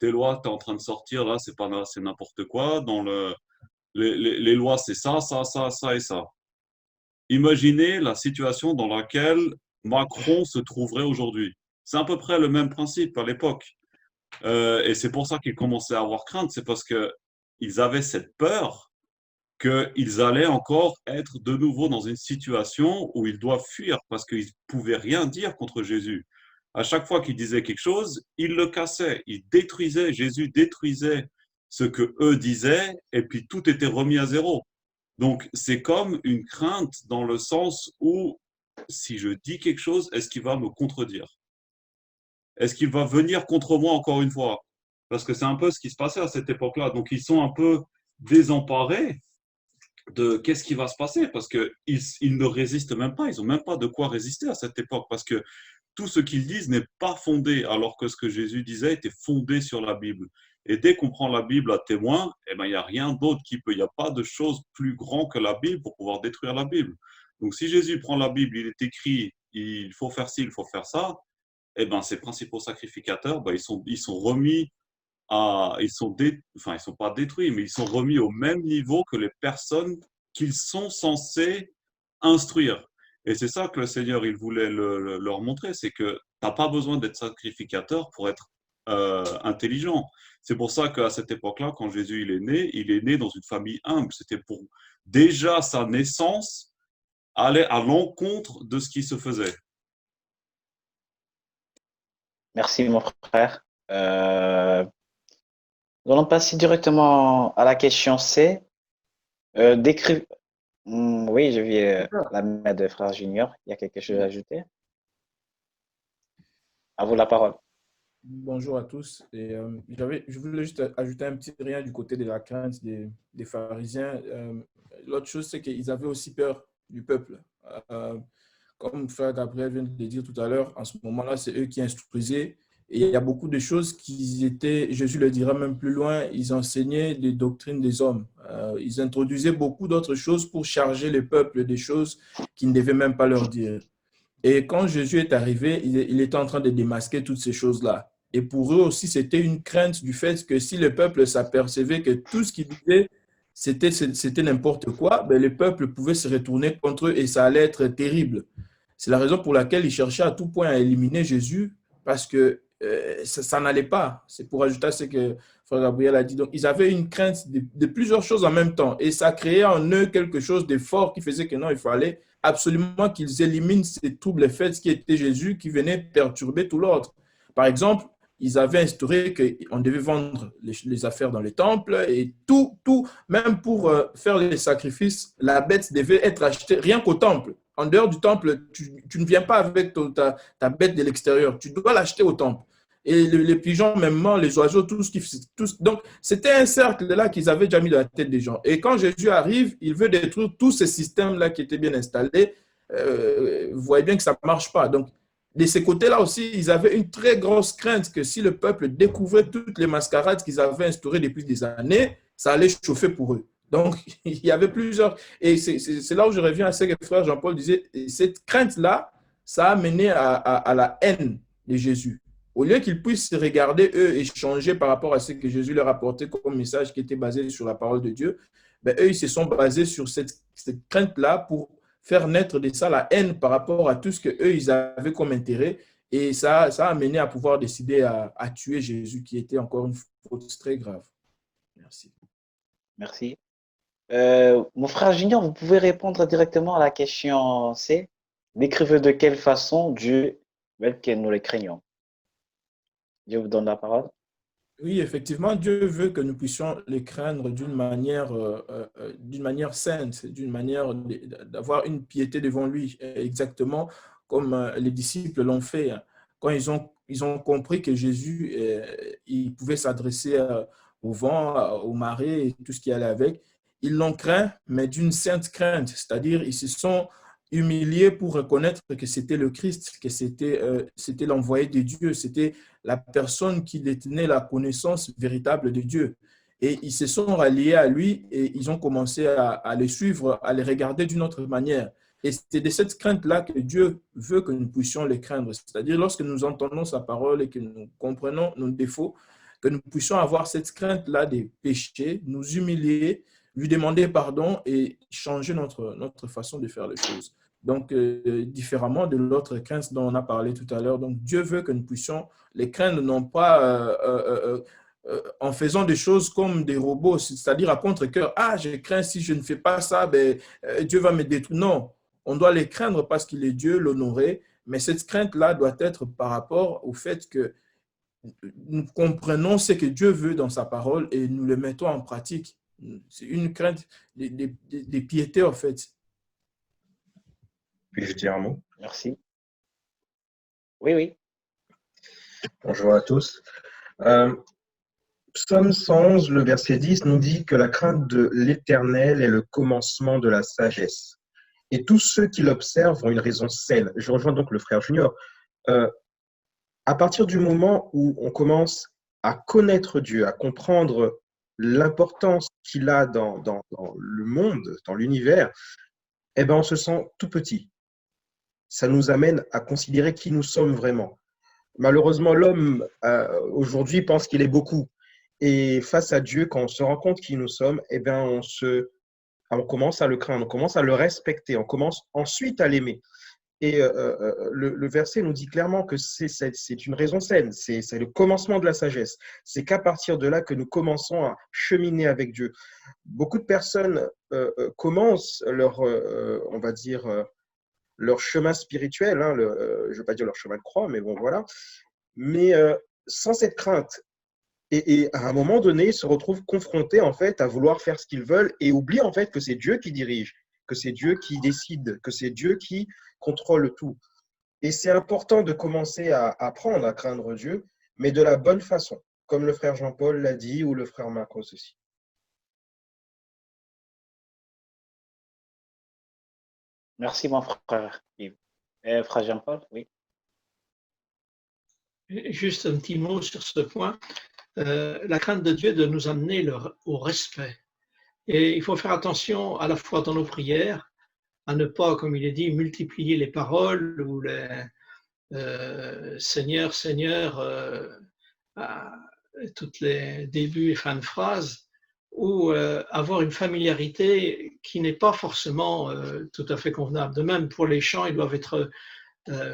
Tes lois que tu es en train de sortir là, c'est n'importe quoi. Dans les lois, c'est ça, ça, ça, ça et ça. Imaginez la situation dans laquelle Macron se trouverait aujourd'hui. C'est à peu près le même principe à l'époque. Et c'est pour ça qu'ils commençaient à avoir crainte, c'est parce qu'ils avaient cette peur qu'ils allaient encore être de nouveau dans une situation où ils doivent fuir parce qu'ils ne pouvaient rien dire contre Jésus. À chaque fois qu'ils disaient quelque chose, ils le cassaient, ils détruisaient, Jésus détruisait ce que eux disaient et puis tout était remis à zéro. Donc c'est comme une crainte dans le sens où si je dis quelque chose, est-ce qu'il va me contredire? Est-ce qu'il va venir contre moi encore une fois? Parce que c'est un peu ce qui se passait à cette époque-là. Donc, ils sont un peu désemparés de qu'est-ce qui va se passer parce qu'ils ne résistent même pas. Ils n'ont même pas de quoi résister à cette époque parce que tout ce qu'ils disent n'est pas fondé alors que ce que Jésus disait était fondé sur la Bible. Et dès qu'on prend la Bible à témoin, eh ben, il n'y a rien d'autre qui peut. Il n'y a pas de chose plus grand que la Bible pour pouvoir détruire la Bible. Donc, si Jésus prend la Bible, il est écrit, il faut faire ci, il faut faire ça, eh ben, ces principaux sacrificateurs, ben, ils sont remis à, enfin, ils sont pas détruits, mais ils sont remis au même niveau que les personnes qu'ils sont censés instruire. Et c'est ça que le Seigneur, il voulait leur montrer, c'est que tu n'as pas besoin d'être sacrificateur pour être intelligent. C'est pour ça qu'à cette époque-là, quand Jésus il est né dans une famille humble. C'était pour déjà sa naissance aller à l'encontre de ce qui se faisait. Merci, mon frère. Nous allons passer directement à la question C. Oui, je vis la main de frère Junior. Il y a quelque chose à ajouter? À vous la parole. Bonjour à tous. Et, je voulais juste ajouter un petit rien du côté de la crainte des pharisiens. L'autre chose, c'est qu'ils avaient aussi peur du peuple. Comme frère Gabriel vient de le dire tout à l'heure, en ce moment-là, c'est eux qui instruisaient. Et il y a beaucoup de choses qui étaient, Jésus le dira même plus loin, ils enseignaient les doctrines des hommes. Ils introduisaient beaucoup d'autres choses pour charger le peuple des choses qu'ils ne devaient même pas leur dire. Et quand Jésus est arrivé, il était en train de démasquer toutes ces choses-là. Et pour eux aussi, c'était une crainte du fait que si le peuple s'apercevait que tout ce qu'il disait, c'était n'importe quoi, ben le peuple pouvait se retourner contre eux et ça allait être terrible. C'est la raison pour laquelle ils cherchaient à tout point à éliminer Jésus, parce que ça n'allait pas. C'est pour ajouter à ce que Frère Gabriel a dit. Donc, ils avaient une crainte de plusieurs choses en même temps. Et ça créait en eux quelque chose de fort qui faisait que non, il fallait absolument qu'ils éliminent ces troubles faits qui étaient Jésus, qui venaient perturber tout l'ordre. Par exemple, ils avaient instauré qu'on devait vendre les affaires dans les temples et tout, même pour faire les sacrifices, la bête devait être achetée rien qu'au temple. En dehors du temple, tu ne viens pas avec ta bête de l'extérieur, tu dois l'acheter au temple. Et les pigeons, même les oiseaux, donc, c'était un cercle-là qu'ils avaient déjà mis dans la tête des gens. Et quand Jésus arrive, il veut détruire tous ces systèmes-là qui étaient bien installés. Vous voyez bien que ça ne marche pas. Donc, de ces côtés-là aussi, ils avaient une très grosse crainte que si le peuple découvrait toutes les mascarades qu'ils avaient instaurées depuis des années, ça allait chauffer pour eux. Donc, il y avait plusieurs. Et c'est là où je reviens à ce que le frère Jean-Paul disait. Cette crainte-là, ça a mené à la haine de Jésus. Au lieu qu'ils puissent se regarder, eux, et changer par rapport à ce que Jésus leur apportait comme message qui était basé sur la parole de Dieu, ben, eux, ils se sont basés sur cette crainte-là pour faire naître de ça la haine par rapport à tout ce qu'eux, ils avaient comme intérêt. Et ça a mené à pouvoir décider à tuer Jésus, qui était encore une faute très grave. Merci. Merci. Mon frère Junior, vous pouvez répondre directement à la question C. Décrivez de quelle façon Dieu veut que nous le craignons. Dieu vous donne la parole. Oui, effectivement, Dieu veut que nous puissions les craindre d'une manière sainte, d'une manière d'avoir une piété devant lui, exactement comme les disciples l'ont fait. Quand ils ont compris que Jésus, il pouvait s'adresser au vent, aux marées et tout ce qui allait avec, ils l'ont craint, mais d'une sainte crainte, c'est-à-dire ils se sont humiliés pour reconnaître que c'était le Christ, que c'était l'envoyé de Dieu, c'était la personne qui détenait la connaissance véritable de Dieu. Et ils se sont ralliés à lui et ils ont commencé à le suivre, à le regarder d'une autre manière. Et c'est de cette crainte-là que Dieu veut que nous puissions les craindre. C'est-à-dire lorsque nous entendons sa parole et que nous comprenons nos défauts, que nous puissions avoir cette crainte-là des péchés, nous humilier, lui demander pardon et changer notre façon de faire les choses. Donc, différemment de l'autre crainte dont on a parlé tout à l'heure. Donc, Dieu veut que nous puissions les craindre, non pas en faisant des choses comme des robots, c'est-à-dire à contre-cœur. Ah, je crains si je ne fais pas ça, ben, Dieu va me détruire. Non, on doit les craindre parce qu'il est Dieu, l'honorer. Mais cette crainte-là doit être par rapport au fait que nous comprenons ce que Dieu veut dans sa parole et nous le mettons en pratique. C'est une crainte de piété, en fait. Puis-je dire un mot? Merci. Oui. Bonjour à tous. Psaume 111, le verset 10 nous dit que la crainte de l'Éternel est le commencement de la sagesse. Et tous ceux qui l'observent ont une raison saine. Je rejoins donc le frère Junior. À partir du moment où on commence à connaître Dieu, à comprendre l'importance qu'il a dans le monde, dans l'univers, eh ben on se sent tout petit. Ça nous amène à considérer qui nous sommes vraiment. Malheureusement, l'homme aujourd'hui pense qu'il est beaucoup. Et face à Dieu, quand on se rend compte qui nous sommes, eh bien, on commence à le craindre, on commence à le respecter, on commence ensuite à l'aimer. Et le verset nous dit clairement que c'est une raison saine, c'est le commencement de la sagesse. C'est qu'à partir de là que nous commençons à cheminer avec Dieu. Beaucoup de personnes commencent on va dire, leur chemin spirituel, hein, je ne veux pas dire leur chemin de croix, mais bon, voilà. Mais sans cette crainte. Et à un moment donné, ils se retrouvent confrontés en fait à vouloir faire ce qu'ils veulent et oublient en fait que c'est Dieu qui dirige, que c'est Dieu qui décide, que c'est Dieu qui contrôle tout. Et c'est important de commencer à apprendre à craindre Dieu, mais de la bonne façon, comme le frère Jean-Paul l'a dit ou le frère Marcos aussi. Merci, mon frère Yves. Frère Jean-Paul, oui. Juste un petit mot sur ce point. La crainte de Dieu doit nous amener au respect. Et il faut faire attention à la fois dans nos prières, à ne pas, comme il est dit, multiplier les paroles ou les Seigneur, Seigneur, à toutes les débuts et fins de phrases, ou avoir une familiarité qui n'est pas forcément tout à fait convenable. De même, pour les chants, ils doivent être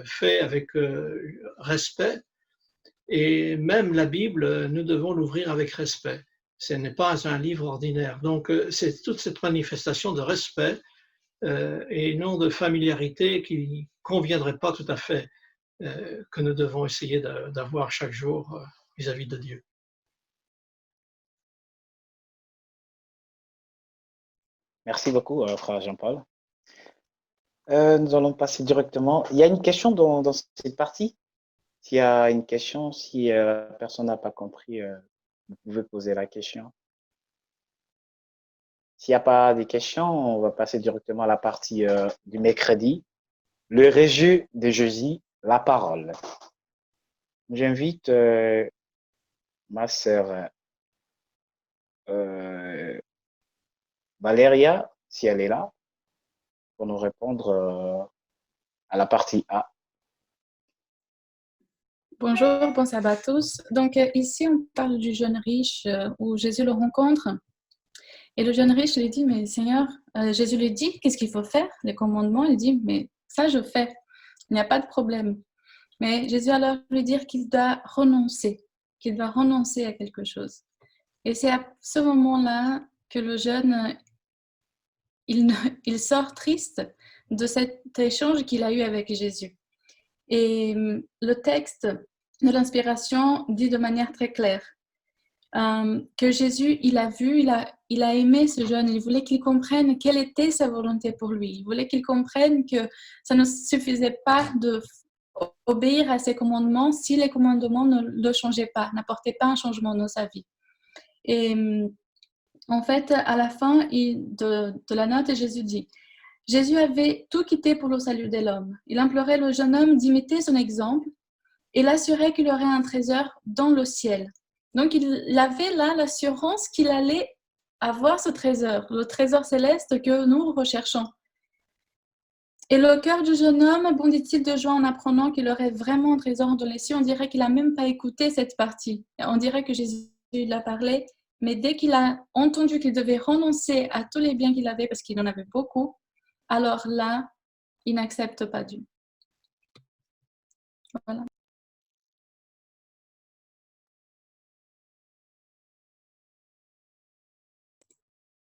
faits avec respect. Et même la Bible, nous devons l'ouvrir avec respect. Ce n'est pas un livre ordinaire. Donc, c'est toute cette manifestation de respect et non de familiarité qui ne conviendrait pas tout à fait que nous devons essayer d'avoir chaque jour vis-à-vis de Dieu. Merci beaucoup, frère Jean-Paul. Nous allons passer directement. Il y a une question dans cette partie. S'il y a une question, si personne n'a pas compris, vous pouvez poser la question. S'il n'y a pas de questions, on va passer directement à la partie du mercredi. Le rejet de Jésus, la parole. J'invite ma sœur Valéria, si elle est là, pour nous répondre à la partie A. Bonjour, bon sabbat à tous. Donc ici, on parle du jeune riche où Jésus le rencontre. Et le jeune riche lui dit, mais Seigneur, Jésus lui dit, qu'est-ce qu'il faut faire? Les commandements, il dit, mais ça je fais, il n'y a pas de problème. Mais Jésus alors lui dit qu'il doit renoncer à quelque chose. Et c'est à ce moment-là que le jeune, il sort triste de cet échange qu'il a eu avec Jésus. Et le texte de l'inspiration dit de manière très claire que Jésus, il a vu, il a aimé ce jeune, il voulait qu'il comprenne quelle était sa volonté pour lui. Il voulait qu'il comprenne que ça ne suffisait pas d'obéir à ses commandements si les commandements ne le changeaient pas, n'apportaient pas un changement dans sa vie. Et en fait, à la fin de la note, Jésus dit, Jésus avait tout quitté pour le salut de l'homme. Il implorait le jeune homme d'imiter son exemple et l'assurait qu'il aurait un trésor dans le ciel. Donc, il avait là l'assurance qu'il allait avoir ce trésor, le trésor céleste que nous recherchons. Et le cœur du jeune homme bondit-il de joie en apprenant qu'il aurait vraiment un trésor dans les cieux. On dirait qu'il n'a même pas écouté cette partie. On dirait que Jésus l'a parlé, mais dès qu'il a entendu qu'il devait renoncer à tous les biens qu'il avait, parce qu'il en avait beaucoup, alors là, il n'accepte pas Dieu. Voilà.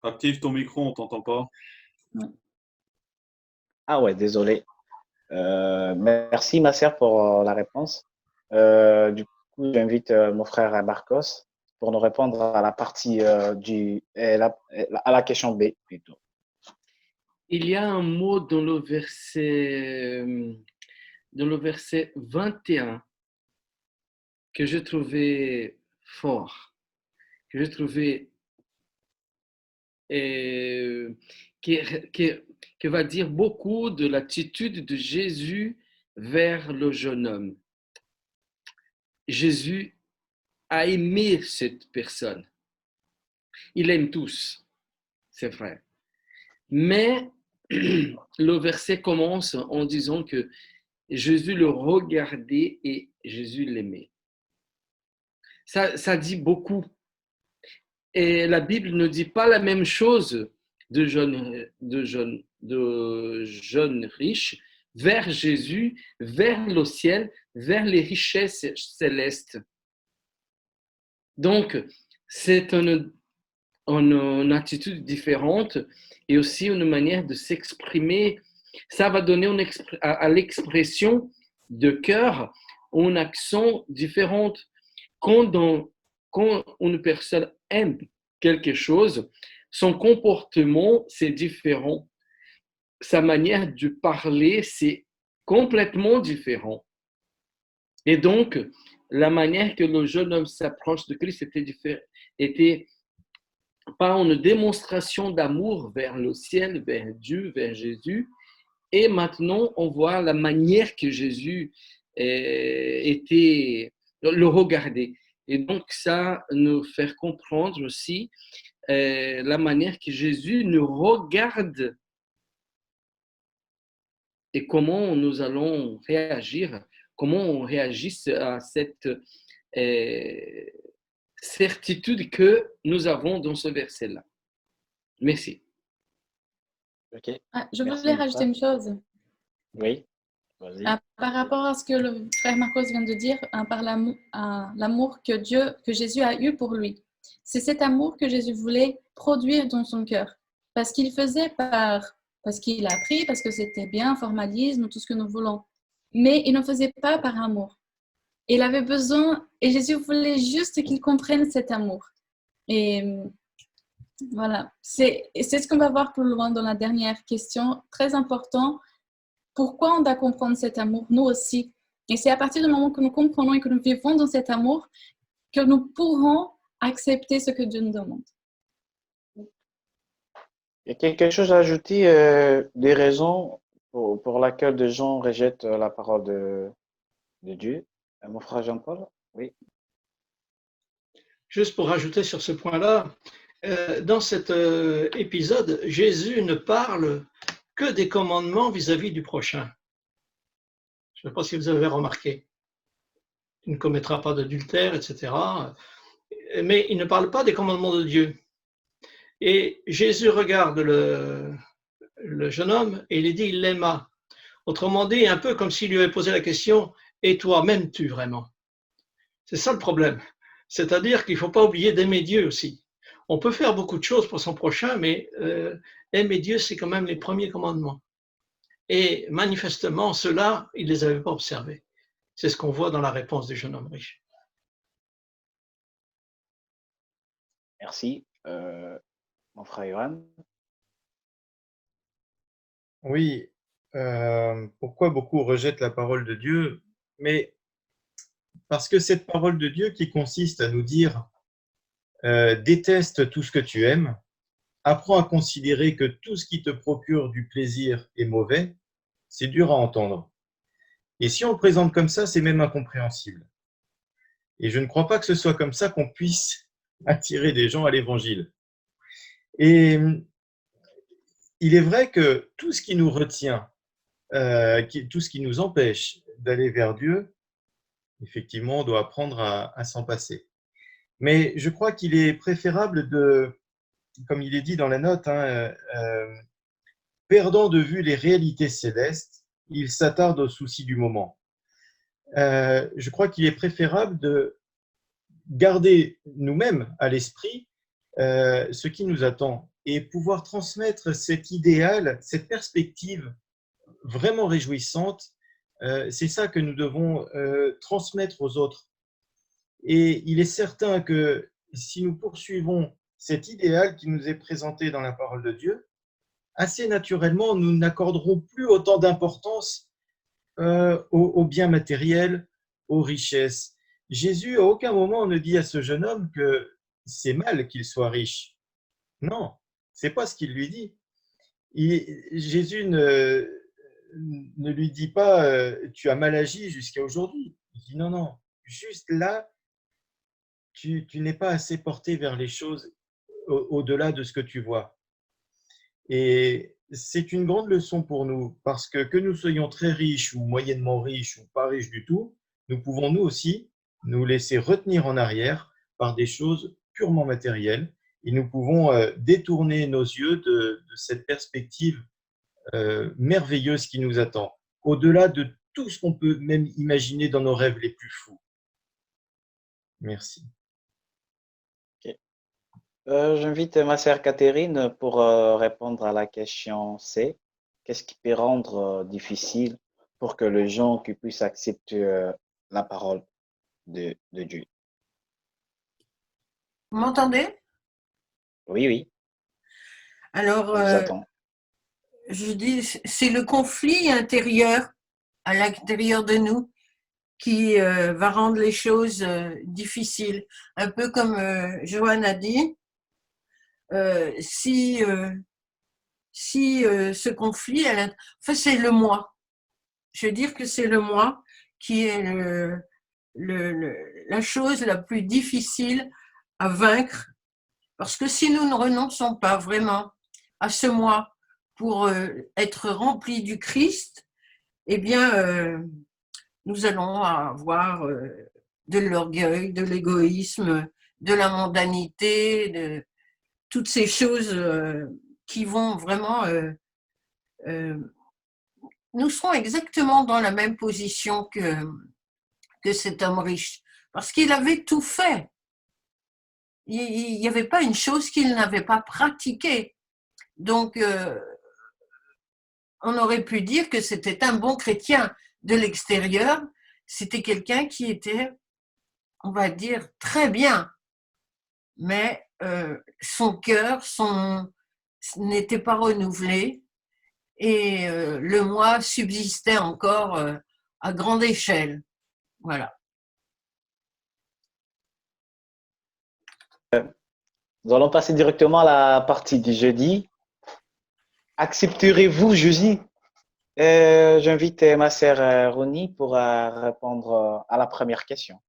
Active ton micro, on ne t'entend pas. Ah ouais, désolé. Merci, ma sœur, pour la réponse. Du coup, j'invite mon frère Marcos pour nous répondre à la partie à la question B plutôt. Il y a un mot dans le verset 21 que je trouvais fort, que je trouvais qui va dire beaucoup de l'attitude de Jésus vers le jeune homme. Jésus a aimé cette personne. Il aime tous, c'est vrai. Mais le verset commence en disant que Jésus le regardait et Jésus l'aimait. Ça dit beaucoup. Et la Bible ne dit pas la même chose de jeunes riches vers Jésus, vers le ciel, vers les richesses célestes. Donc, c'est une attitude différente et aussi une manière de s'exprimer. Ça va donner à l'expression de cœur un accent différent. Quand une personne aime quelque chose, son comportement, c'est différent. Sa manière de parler, c'est complètement différent. Et donc, la manière que le jeune homme s'approche de Christ était pas une démonstration d'amour vers le ciel, vers Dieu, vers Jésus. Et maintenant, on voit la manière que Jésus le regardait. Et donc, ça nous fait comprendre aussi la manière que Jésus nous regarde et comment nous allons réagir, comment on réagit à cette certitude que nous avons dans ce verset-là. Merci. Ok. Je Merci, voulais rajouter une chose. Oui, vas-y. Par rapport à ce que le frère Marcos vient de dire, par l'amour que Jésus a eu pour lui. C'est cet amour que Jésus voulait produire dans son cœur. Parce qu'il faisait parce qu'il a appris, parce que c'était bien, formalisme, tout ce que nous voulons. Mais il ne faisait pas par amour. Il avait besoin, et Jésus voulait juste qu'il comprenne cet amour. Et voilà, c'est ce qu'on va voir plus loin dans la dernière question, très important. Pourquoi on doit comprendre cet amour, nous aussi. Et c'est à partir du moment que nous comprenons et que nous vivons dans cet amour que nous pourrons accepter ce que Dieu nous demande. Il y a quelque chose à ajouter, des raisons pour lesquelles des gens rejettent la parole de Dieu. Mon frère Jean-Paul, oui. Juste pour ajouter sur ce point-là, dans cet épisode, Jésus ne parle que des commandements vis-à-vis du prochain. Je ne sais pas si vous avez remarqué. Tu ne commettras pas d'adultère, etc. Mais il ne parle pas des commandements de Dieu. Et Jésus regarde le jeune homme et il dit il l'aima. Autrement dit, un peu comme s'il lui avait posé la question « Et toi, m'aimes-tu vraiment ?» C'est ça le problème. C'est-à-dire qu'il ne faut pas oublier d'aimer Dieu aussi. On peut faire beaucoup de choses pour son prochain, mais aimer Dieu, c'est quand même les premiers commandements. Et manifestement, ceux-là, il ne les avait pas observés. C'est ce qu'on voit dans la réponse du jeune homme riche. Merci. Mon frère Yohan. Oui, pourquoi beaucoup rejettent la parole de Dieu? Mais parce que cette parole de Dieu qui consiste à nous dire déteste tout ce que tu aimes, apprends à considérer que tout ce qui te procure du plaisir est mauvais, c'est dur à entendre. Et si on le présente comme ça, c'est même incompréhensible. Et je ne crois pas que ce soit comme ça qu'on puisse attirer des gens à l'évangile. Et il est vrai que tout ce qui nous retient, tout ce qui nous empêche d'aller vers Dieu, effectivement, on doit apprendre à s'en passer. Mais je crois qu'il est préférable de, comme il est dit dans la note, perdant de vue les réalités célestes, il s'attarde aux soucis du moment. Je crois qu'il est préférable de garder nous-mêmes à l'esprit ce qui nous attend et pouvoir transmettre cet idéal, cette perspective vraiment réjouissante. C'est ça que nous devons transmettre aux autres. Et il est certain que si nous poursuivons cet idéal qui nous est présenté dans la parole de Dieu, assez naturellement, nous n'accorderons plus autant d'importance aux biens matériels, aux richesses. Jésus, à aucun moment, ne dit à ce jeune homme que c'est mal qu'il soit riche. Non, ce n'est pas ce qu'il lui dit. Jésus ne lui dit pas tu as mal agi jusqu'à aujourd'hui. Il dit non, non, juste là, tu n'es pas assez porté vers les choses au-delà de ce que tu vois. Et c'est une grande leçon pour nous parce que nous soyons très riches ou moyennement riches ou pas riches du tout, nous pouvons nous aussi nous laisser retenir en arrière par des choses purement matérielles et nous pouvons détourner nos yeux de cette perspective merveilleuse qui nous attend, au-delà de tout ce qu'on peut même imaginer dans nos rêves les plus fous. Merci. Ok. J'invite ma sœur Catherine pour répondre à la question C. Qu'est-ce qui peut rendre difficile pour que les gens qui puissent accepter la parole de Dieu? Vous m'entendez? Oui, oui, Alors, on vous attend. je dis, c'est le conflit intérieur à l'intérieur de nous qui va rendre les choses difficiles. Un peu comme Joanne a dit, si ce conflit, enfin, c'est le moi. Je veux dire que c'est le moi qui est la chose la plus difficile à vaincre, parce que si nous ne renonçons pas vraiment à ce moi pour être remplis du Christ, eh bien, nous allons avoir de l'orgueil, de l'égoïsme, de la mondanité, de toutes ces choses qui vont vraiment... nous serons exactement dans la même position que cet homme riche, parce qu'il avait tout fait. Il n'y avait pas une chose qu'il n'avait pas pratiquée. Donc, on aurait pu dire que c'était un bon chrétien. De l'extérieur, c'était quelqu'un qui était, on va dire, très bien. Mais son cœur n'était pas renouvelé et le moi subsistait encore à grande échelle. Voilà. Nous allons passer directement à la partie du jeudi. Accepterez-vous Jésus? J'invite ma sœur Ronnie pour répondre à la première question.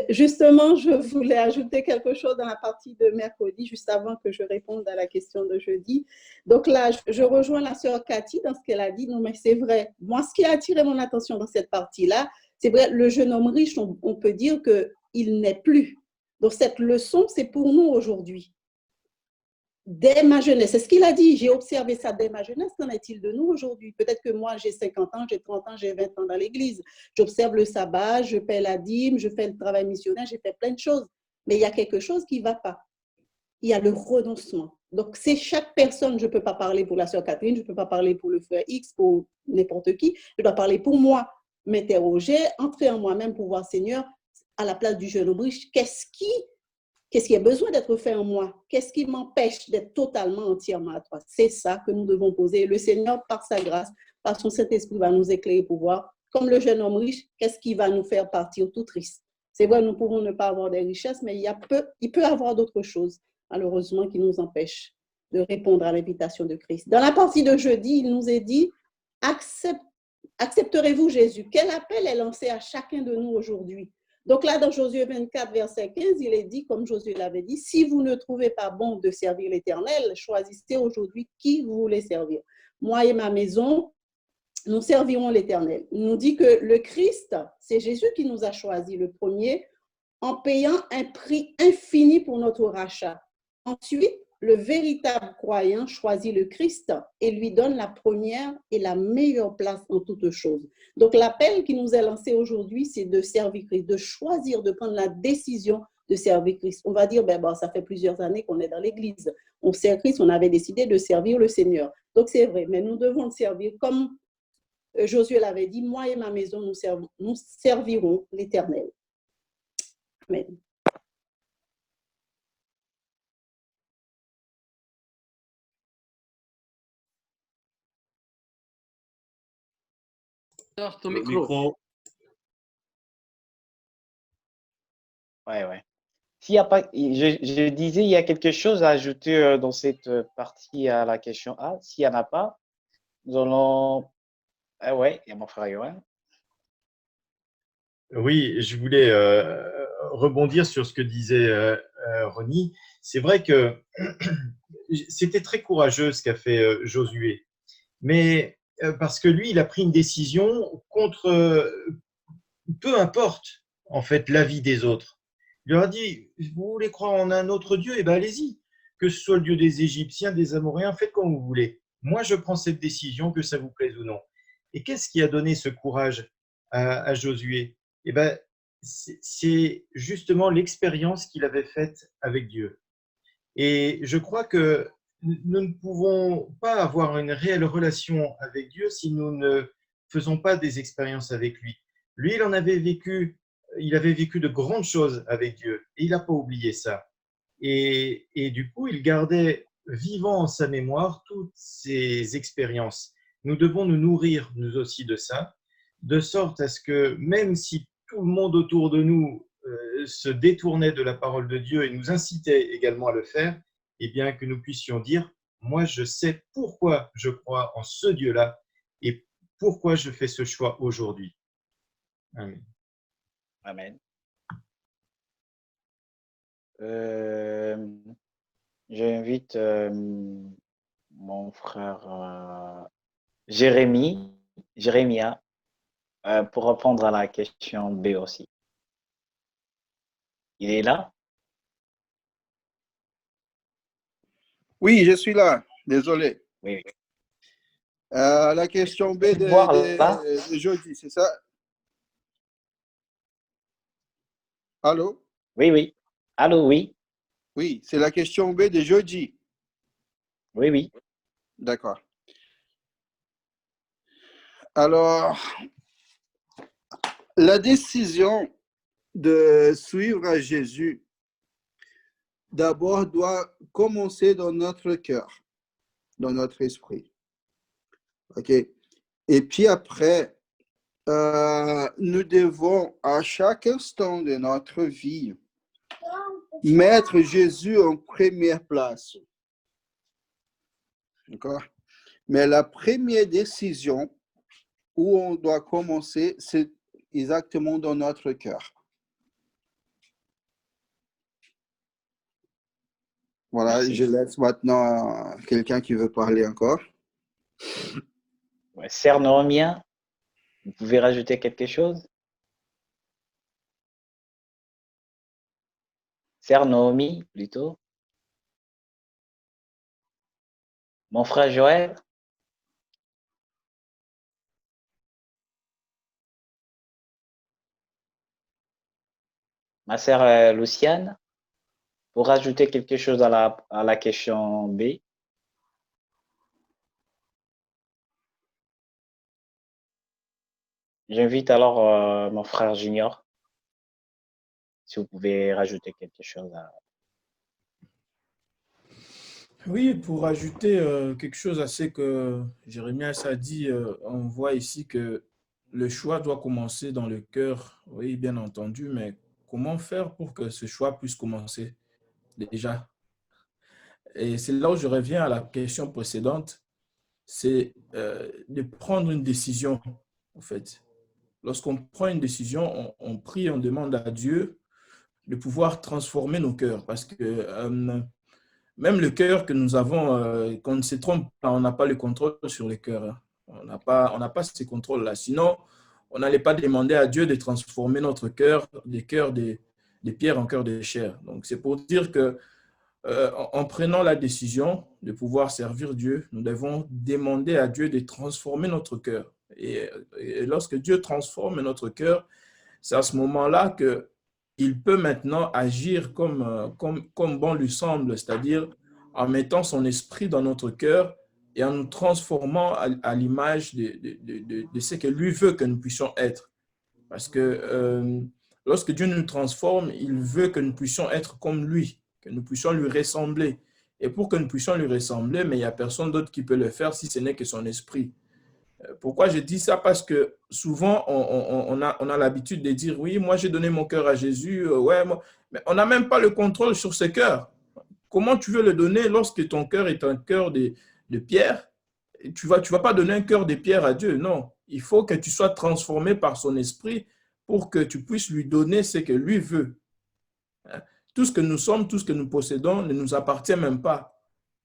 Justement, je voulais ajouter quelque chose dans la partie de mercredi, juste avant que je réponde à la question de jeudi. Donc là, je rejoins la sœur Cathy dans ce qu'elle a dit. Non, mais c'est vrai. Moi, ce qui a attiré mon attention dans cette partie-là, c'est vrai, le jeune homme riche, on peut dire qu'il n'est plus. Donc cette leçon, c'est pour nous aujourd'hui. Dès ma jeunesse, c'est ce qu'il a dit, j'ai observé ça dès ma jeunesse, qu'en est-il de nous aujourd'hui? Peut-être que moi, j'ai 50 ans, j'ai 30 ans, j'ai 20 ans dans l'église. J'observe le sabbat, je paie la dîme, je fais le travail missionnaire, j'ai fait plein de choses. Mais il y a quelque chose qui ne va pas. Il y a le renoncement. Donc, c'est chaque personne, je ne peux pas parler pour la sœur Catherine, je ne peux pas parler pour le frère X, pour n'importe qui, je dois parler pour moi, m'interroger, entrer en moi-même pour voir, Seigneur, à la place du jeune homme riche, qu'est-ce qui a besoin d'être fait en moi? Qu'est-ce qui m'empêche d'être totalement, entièrement à toi? C'est ça que nous devons poser. Le Seigneur, par sa grâce, par son Saint-Esprit, va nous éclairer pour voir, comme le jeune homme riche, qu'est-ce qui va nous faire partir tout triste? C'est vrai, nous pouvons ne pas avoir des richesses, mais il peut y avoir d'autres choses, malheureusement, qui nous empêchent de répondre à l'invitation de Christ. Dans la partie de jeudi, il nous est dit, accepterez-vous Jésus? Quel appel est lancé à chacun de nous aujourd'hui? Donc là, dans Josué 24, verset 15, il est dit, comme Josué l'avait dit, si vous ne trouvez pas bon de servir l'Éternel, choisissez aujourd'hui qui vous voulez servir. Moi et ma maison, nous servirons l'Éternel. Il nous dit que le Christ, c'est Jésus qui nous a choisi le premier, en payant un prix infini pour notre rachat. Ensuite, le véritable croyant choisit le Christ et lui donne la première et la meilleure place en toutes choses. Donc, l'appel qui nous est lancé aujourd'hui, c'est de servir Christ, de choisir, de prendre la décision de servir Christ. On va dire, ça fait plusieurs années qu'on est dans l'Église. On sert Christ, on avait décidé de servir le Seigneur. Donc, c'est vrai, mais nous devons le servir comme Josué l'avait dit, moi et ma maison, nous servirons l'Éternel. Amen. Sors ton Le micro. micro. Ouais. S'il y a pas, je disais, il y a quelque chose à ajouter dans cette partie à la question A. S'il n'y en a pas, nous allons. Ah ouais, il y a mon frère Yoann. Oui, je voulais rebondir sur ce que disait Ronnie. C'est vrai que c'était très courageux ce qu'a fait Josué, mais parce que lui, il a pris une décision contre peu importe en fait l'avis des autres. Il leur a dit, vous voulez croire en un autre Dieu, eh bien allez-y. Que ce soit le Dieu des Égyptiens, des Amoréens, faites comme vous voulez. Moi, je prends cette décision, que ça vous plaise ou non. Et qu'est-ce qui a donné ce courage à Josué? Eh bien, c'est justement l'expérience qu'il avait faite avec Dieu. Et je crois que nous ne pouvons pas avoir une réelle relation avec Dieu si nous ne faisons pas des expériences avec lui. Lui, il avait vécu de grandes choses avec Dieu et il n'a pas oublié ça. Et du coup, il gardait vivant en sa mémoire toutes ces expériences. Nous devons nous nourrir, nous aussi, de ça, de sorte à ce que même si tout le monde autour de nous se détournait de la parole de Dieu et nous incitait également à le faire, eh bien que nous puissions dire, moi je sais pourquoi je crois en ce Dieu-là et pourquoi je fais ce choix aujourd'hui. Amen. Amen. J'invite mon frère Jérémia, pour répondre à la question B aussi. Il est là? Oui, je suis là. Désolé. Oui. La question B de jeudi, c'est ça? Allô? Oui. Allô, oui. Oui, c'est la question B de jeudi. Oui. D'accord. Alors, la décision de suivre Jésus, d'abord, doit commencer dans notre cœur, dans notre esprit. OK? Et puis après, nous devons, à chaque instant de notre vie, mettre Jésus en première place. D'accord? Mais la première décision où on doit commencer, c'est exactement dans notre cœur. Voilà, merci. Je laisse maintenant quelqu'un qui veut parler encore. Sœur Noémia, vous pouvez rajouter quelque chose? Sœur Noémie, plutôt. Mon frère Joël. Ma sœur Luciane, pour rajouter quelque chose à la question B. J'invite alors mon frère Junior, si vous pouvez rajouter quelque chose à... Oui, pour ajouter quelque chose à ce que Jérémias a dit, on voit ici que le choix doit commencer dans le cœur, oui, bien entendu, mais comment faire pour que ce choix puisse commencer déjà? Et c'est là où je reviens à la question précédente, c'est de prendre une décision, en fait. Lorsqu'on prend une décision, on prie, on demande à Dieu de pouvoir transformer nos cœurs, parce que même le cœur que nous avons, qu'on ne se trompe pas, on n'a pas le contrôle sur le cœur. Hein. On n'a pas ce contrôle-là. Sinon, on n'allait pas demander à Dieu de transformer notre cœur, des cœurs de pierre en cœur de chair. Donc, c'est pour dire que en prenant la décision de pouvoir servir Dieu, nous devons demander à Dieu de transformer notre cœur. Et lorsque Dieu transforme notre cœur, c'est à ce moment-là qu'il peut maintenant agir comme bon lui semble, c'est-à-dire en mettant son esprit dans notre cœur et en nous transformant à l'image de ce que lui veut que nous puissions être. Parce que lorsque Dieu nous transforme, il veut que nous puissions être comme lui, que nous puissions lui ressembler. Et pour que nous puissions lui ressembler, mais il n'y a personne d'autre qui peut le faire si ce n'est que son esprit. Pourquoi je dis ça? Parce que souvent, on a l'habitude de dire, oui, moi j'ai donné mon cœur à Jésus, ouais, moi. Mais on n'a même pas le contrôle sur ce cœur. Comment tu veux le donner lorsque ton cœur est un cœur de pierre? Tu vas pas donner un cœur de pierre à Dieu, non. Il faut que tu sois transformé par son esprit pour que tu puisses lui donner ce que lui veut. Tout ce que nous sommes, tout ce que nous possédons ne nous appartient même pas.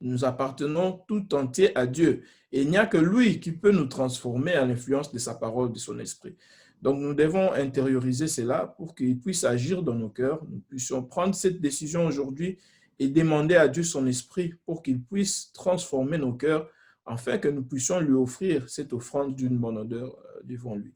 Nous appartenons tout entier à Dieu. Et il n'y a que lui qui peut nous transformer à l'influence de sa parole, de son esprit. Donc, nous devons intérioriser cela pour qu'il puisse agir dans nos cœurs. Nous puissions prendre cette décision aujourd'hui et demander à Dieu son esprit pour qu'il puisse transformer nos cœurs afin que nous puissions lui offrir cette offrande d'une bonne odeur devant lui.